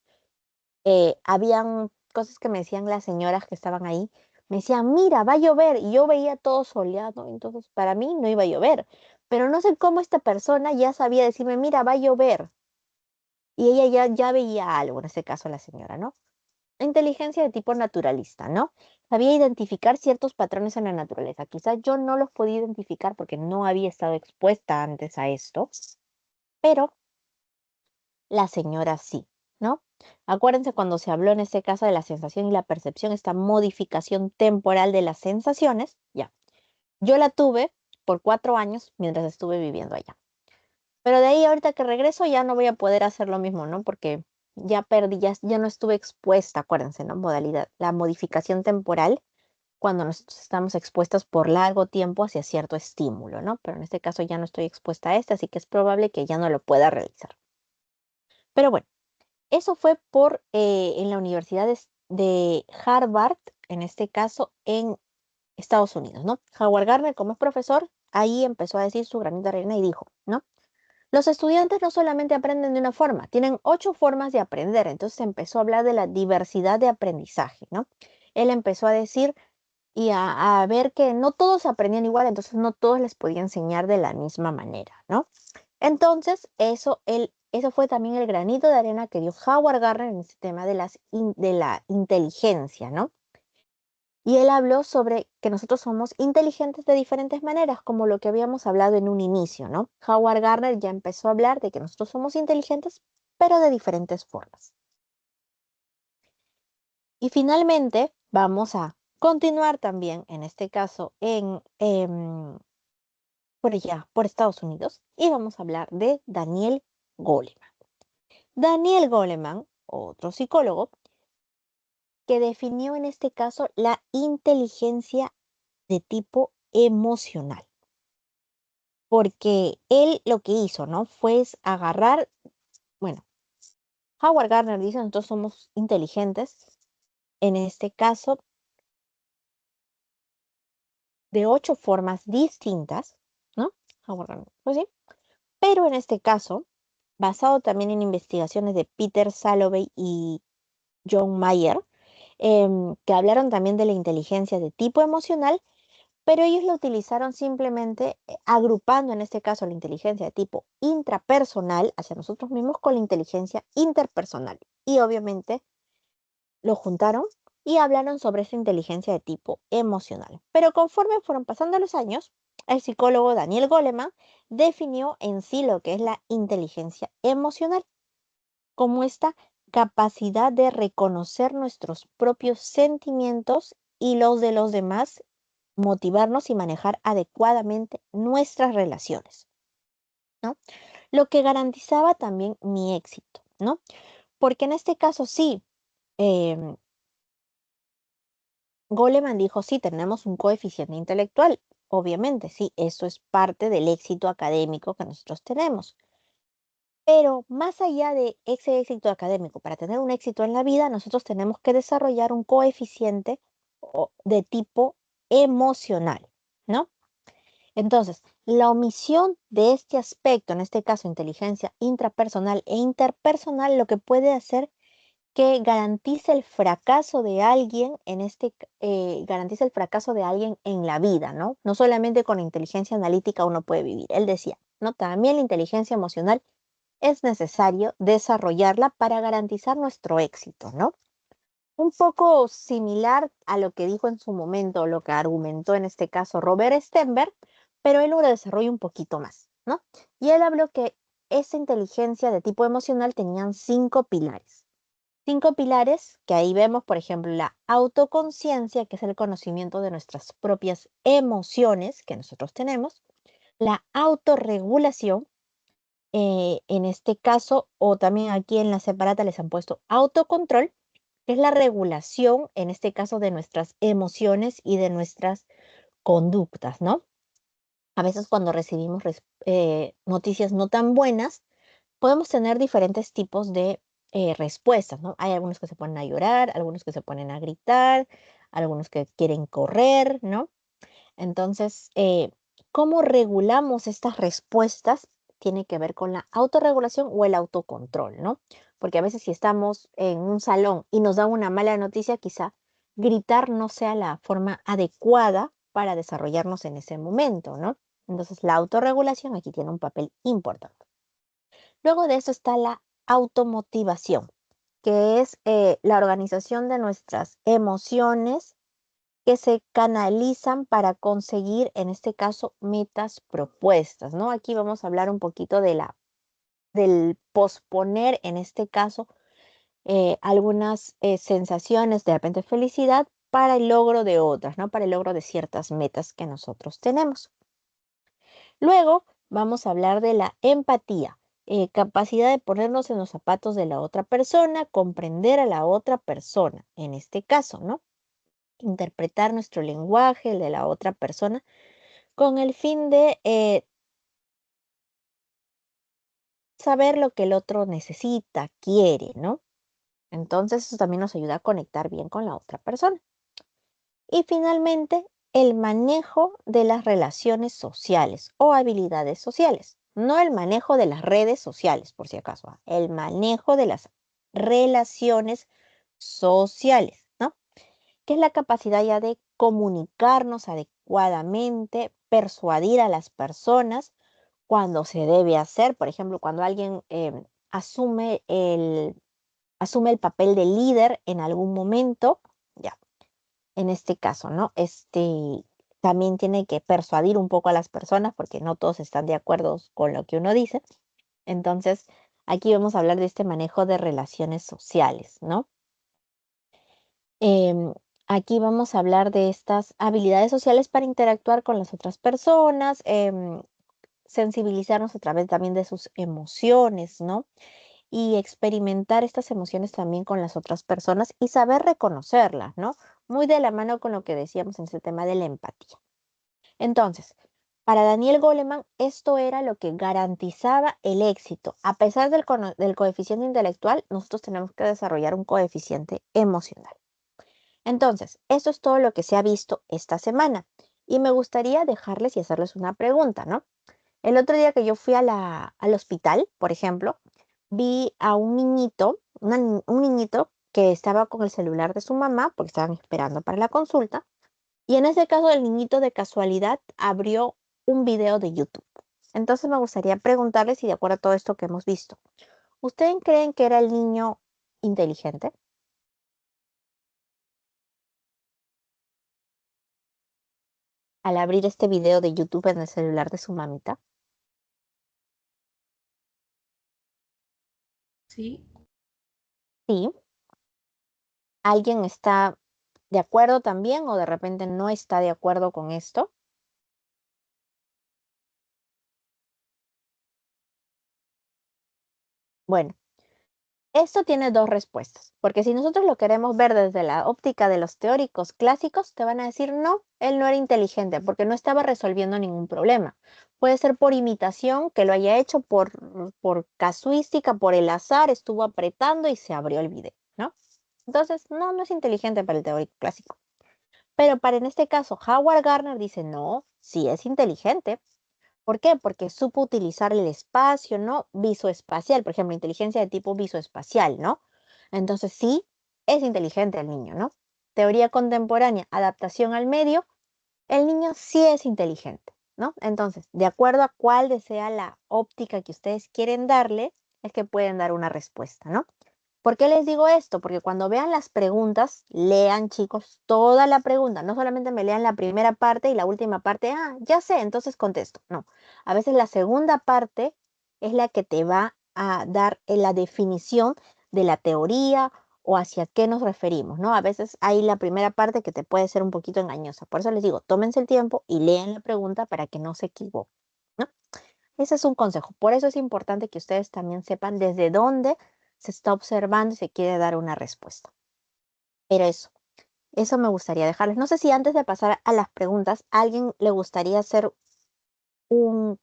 habían cosas que me decían las señoras que estaban ahí, me decían, mira, va a llover, y yo veía todo soleado, entonces para mí no iba a llover, pero no sé cómo esta persona ya sabía decirme, mira, va a llover, y ella ya veía algo, en este caso la señora, ¿no? Inteligencia de tipo naturalista, ¿no? Sabía identificar ciertos patrones en la naturaleza. Quizás yo no los podía identificar porque no había estado expuesta antes a esto, pero la señora sí, ¿no? Acuérdense cuando se habló en este caso de la sensación y la percepción, esta modificación temporal de las sensaciones, ya. Yo la tuve por 4 años mientras estuve viviendo allá. Pero de ahí ahorita que regreso ya no voy a poder hacer lo mismo, ¿no? Porque ya perdí, ya no estuve expuesta, acuérdense, ¿no? Modalidad, la modificación temporal cuando nosotros estamos expuestos por largo tiempo hacia cierto estímulo, ¿no? Pero en este caso ya no estoy expuesta a este, así que es probable que ya no lo pueda realizar. Pero bueno, eso fue en la Universidad de Harvard, en este caso en Estados Unidos, ¿no? Howard Gardner, como es profesor, ahí empezó a decir su granito de arena y dijo, ¿no? Los estudiantes no solamente aprenden de una forma, tienen 8 formas de aprender. Entonces empezó a hablar de la diversidad de aprendizaje, ¿no? Él empezó a decir y a ver que no todos aprendían igual, entonces no todos les podía enseñar de la misma manera, ¿no? Entonces, eso fue también el granito de arena que dio Howard Gardner en este tema de la inteligencia, ¿no? Y él habló sobre que nosotros somos inteligentes de diferentes maneras, como lo que habíamos hablado en un inicio, ¿no? Howard Gardner ya empezó a hablar de que nosotros somos inteligentes, pero de diferentes formas. Y finalmente, vamos a continuar también, en este caso, por allá, por Estados Unidos, y vamos a hablar de Daniel Goleman. Daniel Goleman, otro psicólogo, que definió en este caso la inteligencia de tipo emocional. Porque él lo que hizo, ¿no? Fue agarrar, bueno, Howard Gardner dice, nosotros somos inteligentes, en este caso, de 8 formas distintas, ¿no? Howard Gardner, pues sí. Pero en este caso, basado también en investigaciones de Peter Salovey y John Mayer, que hablaron también de la inteligencia de tipo emocional, pero ellos lo utilizaron simplemente agrupando en este caso la inteligencia de tipo intrapersonal hacia nosotros mismos con la inteligencia interpersonal. Y obviamente lo juntaron y hablaron sobre esa inteligencia de tipo emocional. Pero conforme fueron pasando los años, el psicólogo Daniel Goleman definió en sí lo que es la inteligencia emocional como esta capacidad de reconocer nuestros propios sentimientos y los de los demás, motivarnos y manejar adecuadamente nuestras relaciones, ¿no? Lo que garantizaba también mi éxito, ¿no? Porque en este caso sí, em, Goleman dijo, sí, tenemos un coeficiente intelectual. Obviamente, sí, eso es parte del éxito académico que nosotros tenemos. Pero más allá de ese éxito académico, para tener un éxito en la vida, nosotros tenemos que desarrollar un coeficiente de tipo emocional, ¿no? Entonces, la omisión de este aspecto, en este caso inteligencia intrapersonal e interpersonal, lo que puede hacer que garantice el fracaso de alguien garantiza el fracaso de alguien en la vida, ¿no? No solamente con inteligencia analítica uno puede vivir. Él decía, ¿no? También la inteligencia emocional es necesario desarrollarla para garantizar nuestro éxito, ¿no? Un poco similar a lo que dijo en su momento, lo que argumentó en este caso Robert Stenberg, pero él lo desarrolla un poquito más, ¿no? Y él habló que esa inteligencia de tipo emocional tenían 5 pilares. 5 pilares que ahí vemos, por ejemplo, la autoconciencia, que es el conocimiento de nuestras propias emociones que nosotros tenemos, la autorregulación, en este caso, o también aquí en la separata les han puesto autocontrol, que es la regulación, en este caso, de nuestras emociones y de nuestras conductas, ¿no? A veces cuando recibimos noticias no tan buenas, podemos tener diferentes tipos de respuestas, ¿no? Hay algunos que se ponen a llorar, algunos que se ponen a gritar, algunos que quieren correr, ¿no? Entonces, ¿cómo regulamos estas respuestas? Tiene que ver con la autorregulación o el autocontrol, ¿no? Porque a veces si estamos en un salón y nos dan una mala noticia, quizá gritar no sea la forma adecuada para desarrollarnos en ese momento, ¿no? Entonces, la autorregulación aquí tiene un papel importante. Luego de eso está la automotivación, que es la organización de nuestras emociones que se canalizan para conseguir, en este caso, metas propuestas, ¿no? Aquí vamos a hablar un poquito del posponer, en este caso, algunas sensaciones, de repente felicidad, para el logro de otras, ¿no? Para el logro de ciertas metas que nosotros tenemos. Luego vamos a hablar de la empatía, capacidad de ponernos en los zapatos de la otra persona, comprender a la otra persona, en este caso, ¿no? Interpretar nuestro lenguaje, el de la otra persona, con el fin de saber lo que el otro necesita, quiere, ¿no? Entonces eso también nos ayuda a conectar bien con la otra persona. Y finalmente, el manejo de las relaciones sociales o habilidades sociales. No el manejo de las redes sociales, por si acaso, el manejo de las relaciones sociales, ¿no? Que es la capacidad ya de comunicarnos adecuadamente, persuadir a las personas cuando se debe hacer. Por ejemplo, cuando alguien asume asume el papel de líder en algún momento, ya, en este caso, ¿no? También tiene que persuadir un poco a las personas porque no todos están de acuerdo con lo que uno dice. Entonces, aquí vamos a hablar de este manejo de relaciones sociales, ¿no? Em, Aquí vamos a hablar de estas habilidades sociales para interactuar con las otras personas, sensibilizarnos a través también de sus emociones, ¿no? Y experimentar estas emociones también con las otras personas y saber reconocerlas, ¿no? Muy de la mano con lo que decíamos en ese tema de la empatía. Entonces, para Daniel Goleman, esto era lo que garantizaba el éxito. A pesar del coeficiente intelectual, nosotros tenemos que desarrollar un coeficiente emocional. Entonces, eso es todo lo que se ha visto esta semana. Y me gustaría dejarles y hacerles una pregunta, ¿no? El otro día que yo fui al hospital, por ejemplo, vi a un niñito, un niñito que estaba con el celular de su mamá porque estaban esperando para la consulta. Y en ese caso, el niñito de casualidad abrió un video de YouTube. Entonces me gustaría preguntarles si de acuerdo a todo esto que hemos visto, ¿ustedes creen que era el niño inteligente al abrir este video de YouTube en el celular de su mamita? Sí. Sí. ¿Alguien está de acuerdo también o de repente no está de acuerdo con esto? Bueno, esto tiene dos respuestas, porque si nosotros lo queremos ver desde la óptica de los teóricos clásicos, te van a decir, no, él no era inteligente porque no estaba resolviendo ningún problema. Puede ser por imitación, que lo haya hecho por casuística, por el azar, estuvo apretando y se abrió el video, ¿no? Entonces, no, no es inteligente para el teórico clásico. Pero para en este caso, Howard Gardner dice, no, sí es inteligente. ¿Por qué? Porque supo utilizar el espacio, ¿no? Visoespacial, por ejemplo, inteligencia de tipo visoespacial, ¿no? Entonces sí, es inteligente el niño, ¿no? Teoría contemporánea, adaptación al medio, el niño sí es inteligente, ¿no? Entonces, de acuerdo a cuál desea la óptica que ustedes quieren darle, es que pueden dar una respuesta, ¿no? ¿Por qué les digo esto? Porque cuando vean las preguntas, lean, chicos, toda la pregunta. No solamente me lean la primera parte y la última parte, ya sé, entonces contesto. No, a veces la segunda parte es la que te va a dar la definición de la teoría o hacia qué nos referimos, ¿no? A veces hay la primera parte que te puede ser un poquito engañosa. Por eso les digo, tómense el tiempo y lean la pregunta para que no se equivoquen, ¿no? Ese es un consejo. Por eso es importante que ustedes también sepan desde dónde se está observando y se quiere dar una respuesta. Pero eso me gustaría dejarles. No sé si antes de pasar a las preguntas, a alguien le gustaría hacer un,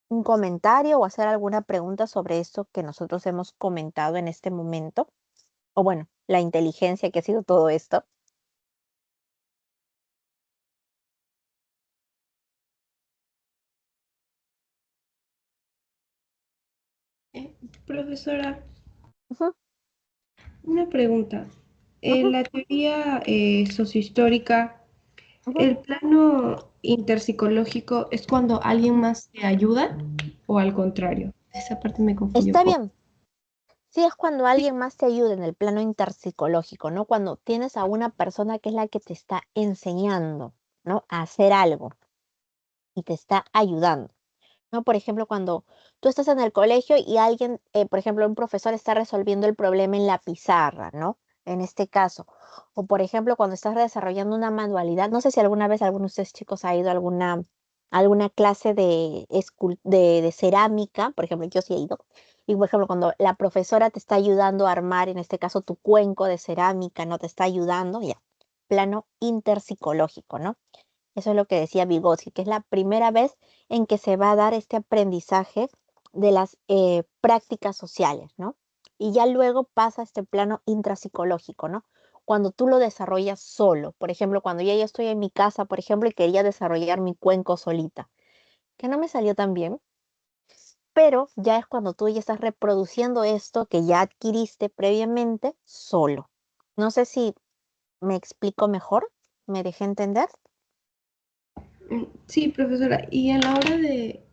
un comentario o hacer alguna pregunta sobre esto que nosotros hemos comentado en este momento? O bueno, la inteligencia que ha sido todo esto. Eh, Profesora, Ujú, una pregunta. En ujú, la teoría sociohistórica, ujú. ¿el plano interpsicológico es cuando alguien más te ayuda o al contrario? Esa parte me confundió un Está poco. bien. Sí, es cuando alguien más te ayuda en el plano interpsicológico, ¿no? Cuando tienes a una persona que es la que te está enseñando, ¿no? A hacer algo y te está ayudando, ¿no? Por ejemplo, cuando tú estás en el colegio y alguien, por ejemplo, un profesor está resolviendo el problema en la pizarra, ¿no? En este caso. O por ejemplo, cuando estás desarrollando una manualidad, no sé si alguna vez alguno de ustedes chicos ha ido a alguna clase de cerámica, por ejemplo, yo sí he ido. Y por ejemplo, cuando la profesora te está ayudando a armar, en este caso, tu cuenco de cerámica, ¿no? Te está ayudando, ya. Plano interpsicológico, ¿no? Eso es lo que decía Vygotsky, que es la primera vez en que se va a dar este aprendizaje de las prácticas sociales, ¿no? Y ya luego pasa a este plano intrapsicológico, ¿no? Cuando tú lo desarrollas solo. Por ejemplo, cuando yo ya estoy en mi casa, por ejemplo, y quería desarrollar mi cuenco solita, que no me salió tan bien, pero ya es cuando tú ya estás reproduciendo esto que ya adquiriste previamente solo. No sé si me explico mejor, me dejé entender. Sí, profesora. Y a la hora de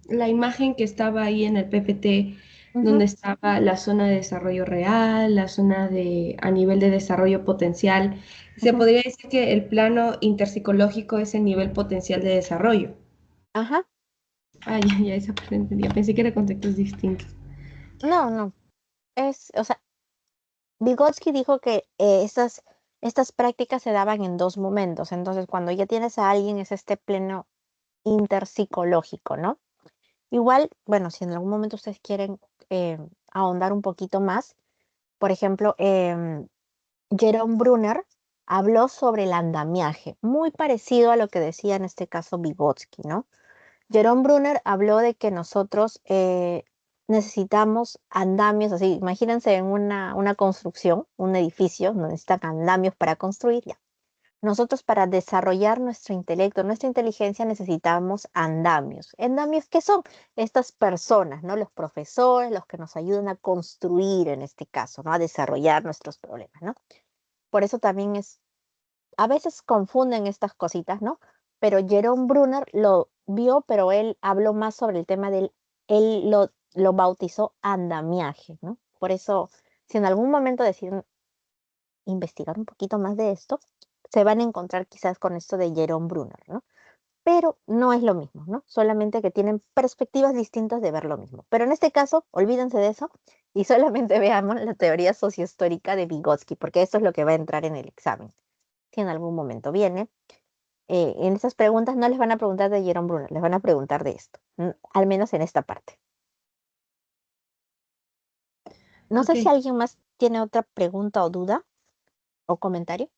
la imagen que estaba ahí en el PPT, Ujú, donde estaba la zona de desarrollo real, la zona de a nivel de desarrollo potencial, se ujú. podría decir que el plano interpsicológico es el nivel potencial de desarrollo. Ajá. Ah, ya, esa parte entendía. Pensé que eran contextos distintos. No, no. O sea, Vygotsky dijo que estas prácticas se daban en dos momentos. Entonces, cuando ya tienes a alguien, es este pleno interpsicológico, ¿no? Igual, bueno, si en algún momento ustedes quieren eh, ahondar un poquito más, por ejemplo, Jerome Brunner habló sobre el andamiaje, muy parecido a lo que decía en este caso Vygotsky, ¿no? Jerome Brunner habló de que nosotros necesitamos andamios, así, imagínense en una construcción, un edificio, no necesitan andamios para construir, ya. Nosotros para desarrollar nuestro intelecto, nuestra inteligencia, necesitamos andamios. ¿Andamios qué son? Estas personas, ¿no? Los profesores, los que nos ayudan a construir en este caso, ¿no? A desarrollar nuestros problemas, ¿no? Por eso también a veces confunden estas cositas, ¿no? Pero Jerome Brunner lo vio, pero él habló más sobre el tema él lo bautizó andamiaje, ¿no? Por eso, si en algún momento deciden investigar un poquito más de esto, se van a encontrar quizás con esto de Jerome Brunner, ¿no? Pero no es lo mismo, ¿no? Solamente que tienen perspectivas distintas de ver lo mismo. Pero en este caso, olvídense de eso y solamente veamos la teoría sociohistórica de Vygotsky, porque eso es lo que va a entrar en el examen. Si en algún momento viene, en estas preguntas no les van a preguntar de Jerome Brunner, les van a preguntar de esto, al menos en esta parte. No sé si Ok. alguien más tiene otra pregunta o duda o comentario.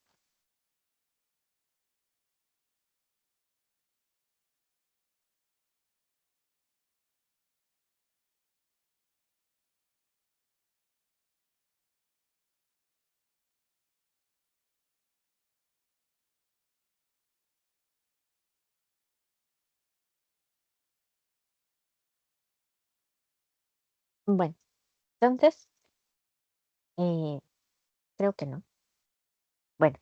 Bueno, entonces, eh, creo que no. Bueno,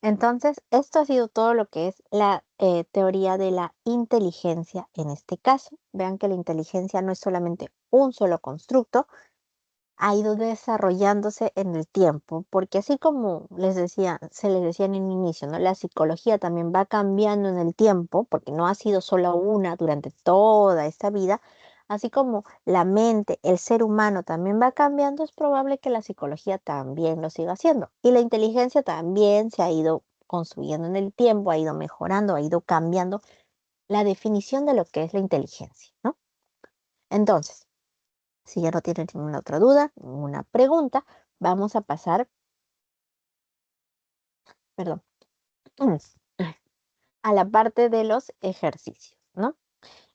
entonces, esto ha sido todo lo que es la teoría de la inteligencia en este caso. Vean que la inteligencia no es solamente un solo constructo, ha ido desarrollándose en el tiempo, porque así como les decía, se les decía en el inicio, ¿no? La psicología también va cambiando en el tiempo, porque no ha sido solo una durante toda esta vida, así como la mente, el ser humano también va cambiando, es probable que la psicología también lo siga haciendo. Y la inteligencia también se ha ido construyendo en el tiempo, ha ido mejorando, ha ido cambiando la definición de lo que es la inteligencia, ¿no? Entonces, si ya no tienen ninguna otra duda, ninguna pregunta, vamos a pasar, perdón, a la parte de los ejercicios, ¿no?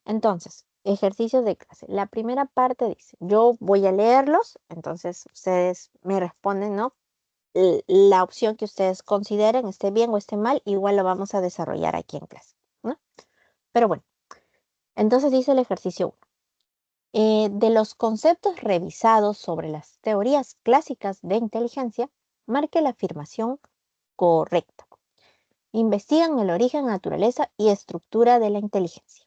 Entonces, ejercicios de clase. La primera parte dice, yo voy a leerlos, entonces ustedes me responden, ¿no? La opción que ustedes consideren, esté bien o esté mal, igual lo vamos a desarrollar aquí en clase, ¿no? Pero bueno, entonces dice el ejercicio 1. De los conceptos revisados sobre las teorías clásicas de inteligencia, marque la afirmación correcta. Investigan el origen, naturaleza y estructura de la inteligencia.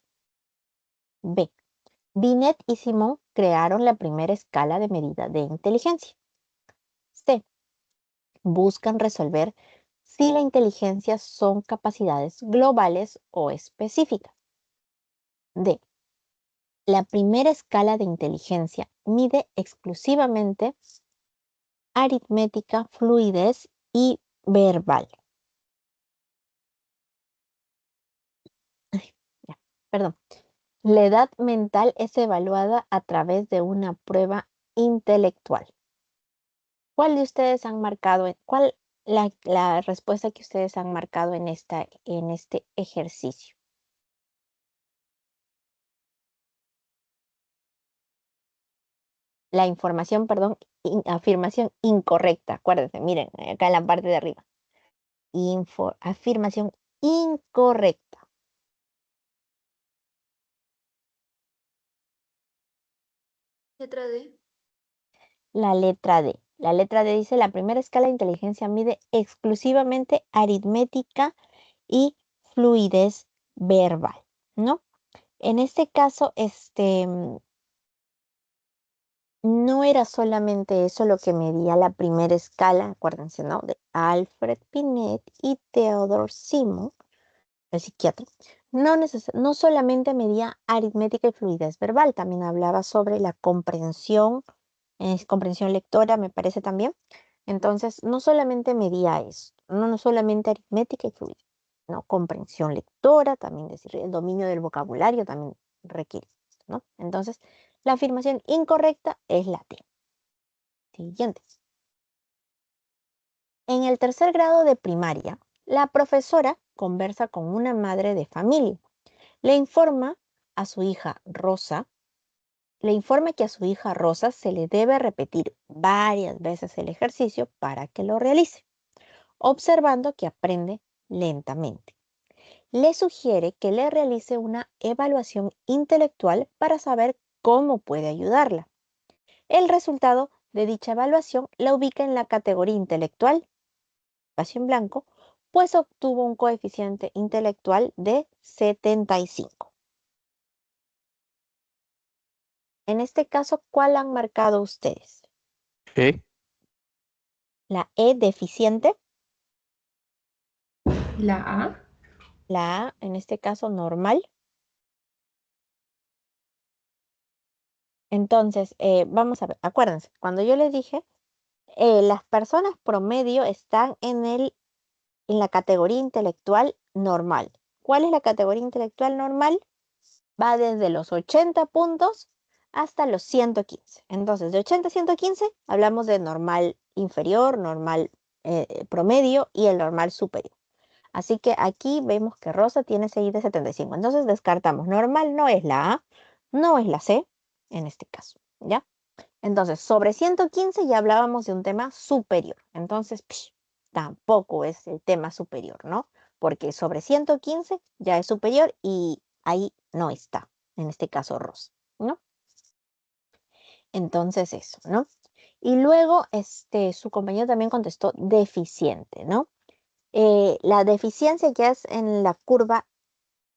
B. Binet y Simon crearon la primera escala de medida de inteligencia. C. Buscan resolver si la inteligencia son capacidades globales o específicas. D. La primera escala de inteligencia mide exclusivamente aritmética, fluidez y verbal. Ya, perdón. La edad mental es evaluada a través de una prueba intelectual. ¿Cuál de ustedes han marcado, cuál la respuesta que ustedes han marcado en este ejercicio? La información, perdón, afirmación incorrecta. Acuérdense, miren, acá en la parte de arriba. Afirmación incorrecta. Letra D. La letra D. La letra D dice, la primera escala de inteligencia mide exclusivamente aritmética y fluidez verbal, ¿no? En este caso, no era solamente eso lo que medía la primera escala, acuérdense, ¿no? De Alfred Binet y Theodore Simon, el psiquiatra. No solamente medía aritmética y fluidez verbal, también hablaba sobre la comprensión, comprensión lectora, me parece también. Entonces, no solamente medía eso, no solamente aritmética y fluidez, no, comprensión lectora, también decir, el dominio del vocabulario también requiere esto, ¿no? Entonces, la afirmación incorrecta es la D. Siguiente. En el tercer grado de primaria, la profesora conversa con una madre de familia. Le informa a su hija Rosa, le informa que a su hija Rosa se le debe repetir varias veces el ejercicio para que lo realice, observando que aprende lentamente. Le sugiere que le realice una evaluación intelectual para saber cómo puede ayudarla. El resultado de dicha evaluación la ubica en la categoría intelectual, espacio en blanco, pues obtuvo un coeficiente intelectual de 75. En este caso, ¿cuál han marcado ustedes? ¿Eh? La E, deficiente, La A. la A, en este caso, normal. Entonces, vamos a ver, acuérdense, cuando yo les dije, las personas promedio están en la categoría intelectual normal. ¿Cuál es la categoría intelectual normal? Va desde los 80 puntos hasta los 115. Entonces, de 80 a 115 hablamos de normal inferior, normal promedio y el normal superior. Así que aquí vemos que Rosa tiene 6 de 75. Entonces descartamos. Normal no es la A, no es la C, en este caso, ¿ya? Entonces, sobre 115 ya hablábamos de un tema superior. Entonces, tampoco es el tema superior, ¿no? Porque sobre 115 ya es superior y ahí no está, en este caso Rosa, ¿no? Entonces eso, ¿no? Y luego, su compañero también contestó deficiente, ¿no? La deficiencia ya es en la curva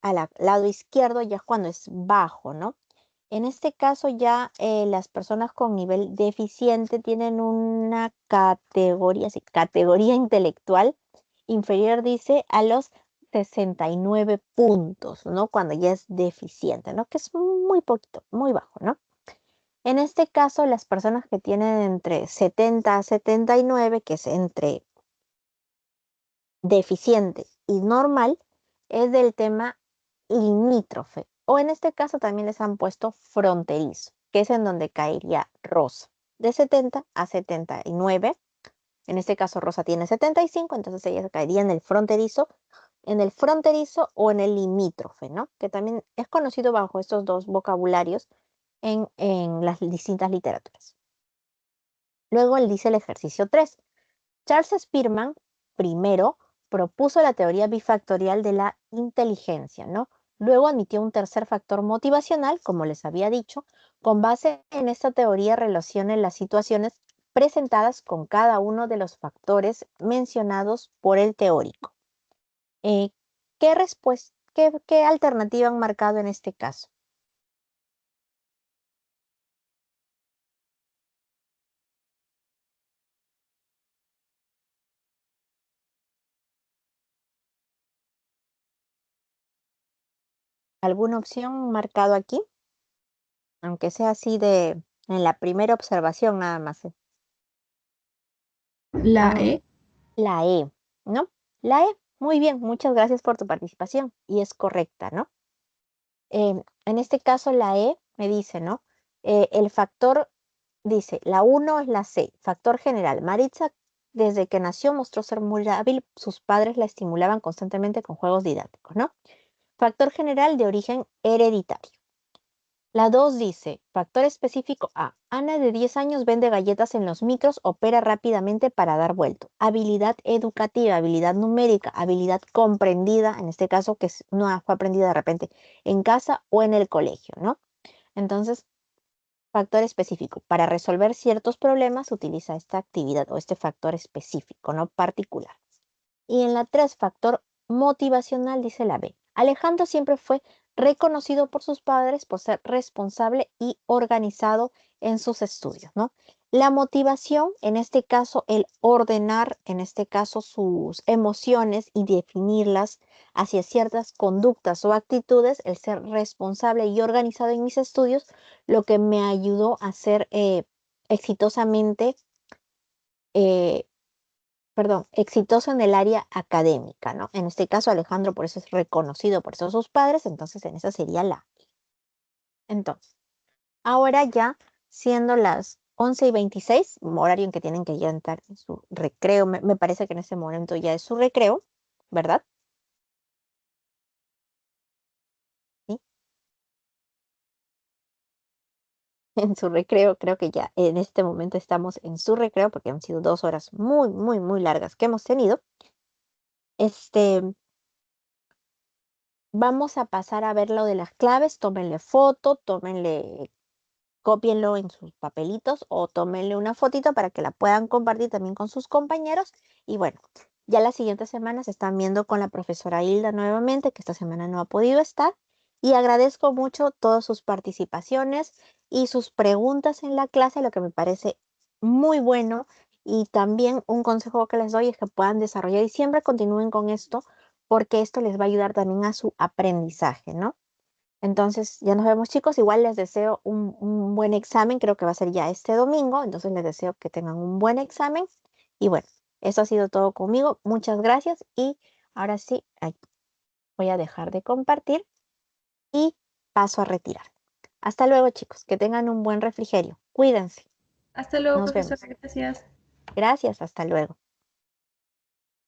al lado izquierdo, ya cuando es bajo, ¿no? En este caso ya las personas con nivel deficiente tienen una categoría, sí, categoría intelectual inferior, dice, a los 69 puntos, ¿no? Cuando ya es deficiente, ¿no? Que es muy poquito, muy bajo, ¿no? En este caso, las personas que tienen entre 70 a 79, que es entre deficiente y normal, es del tema limítrofe. O en este caso también les han puesto fronterizo, que es en donde caería Rosa. De 70 a 79. En este caso Rosa tiene 75, entonces ella caería en el fronterizo en el fronterizo o en el limítrofe, ¿no? Que también es conocido bajo estos dos vocabularios en las distintas literaturas. Luego él dice el ejercicio 3. Charles Spearman, primero, propuso la teoría bifactorial de la inteligencia, ¿no? Luego admitió un tercer factor motivacional, como les había dicho. Con base en esta teoría relaciona las situaciones presentadas con cada uno de los factores mencionados por el teórico. Eh, ¿qué alternativa han marcado en este caso? ¿Alguna opción marcado aquí? Aunque sea así en la primera observación nada más. La E. La E, ¿no? La E, muy bien, muchas gracias por tu participación y es correcta, ¿no? En este caso la E me dice, ¿no? El factor, dice, la 1 es la C, factor general. Maritza desde que nació mostró ser muy hábil, sus padres la estimulaban constantemente con juegos didácticos, ¿no? Factor general de origen hereditario. La 2 dice, factor específico A. Ana de 10 años vende galletas en los micros, opera rápidamente para dar vuelto. Habilidad educativa, habilidad numérica, habilidad comprendida, en este caso que no fue aprendida de repente en casa o en el colegio, ¿no? Entonces, factor específico. Para resolver ciertos problemas utiliza esta actividad o este factor específico, no particular. Y en la 3, factor motivacional, dice la B. Alejandro siempre fue reconocido por sus padres por ser responsable y organizado en sus estudios, ¿no? La motivación, en este caso, el ordenar, en este caso, sus emociones y definirlas hacia ciertas conductas o actitudes, el ser responsable y organizado en mis estudios, lo que me ayudó a ser exitosamente eh, exitoso en el área académica, ¿no? En este caso, Alejandro por eso es reconocido por todos sus padres, entonces en esa sería la. Entonces, ahora ya siendo las 11:26, horario en que tienen que ya entrar en su recreo, me parece que en ese momento ya es su recreo, ¿verdad? Sí, en su recreo, creo que ya en este momento estamos en su recreo porque han sido 2 horas muy, muy, muy largas que hemos tenido. Este, vamos a pasar a ver lo de las claves, tómenle foto, cópienlo en sus papelitos o tómenle una fotito para que la puedan compartir también con sus compañeros. Y bueno, ya la siguiente semana se están viendo con la profesora Hilda nuevamente, que esta semana no ha podido estar. Y agradezco mucho todas sus participaciones y sus preguntas en la clase, lo que me parece muy bueno. Y también un consejo que les doy es que puedan desarrollar y siempre continúen con esto, porque esto les va a ayudar también a su aprendizaje, ¿no? Entonces, ya nos vemos, chicos. Igual les deseo un buen examen. Creo que va a ser ya este domingo. Entonces, les deseo que tengan un buen examen. Y bueno, eso ha sido todo conmigo. Muchas gracias. Y ahora sí, voy a dejar de compartir y paso a retirar. Hasta luego, chicos. Que tengan un buen refrigerio. Cuídense. Hasta luego, Nos profesora. vemos. Gracias. Gracias. Hasta luego.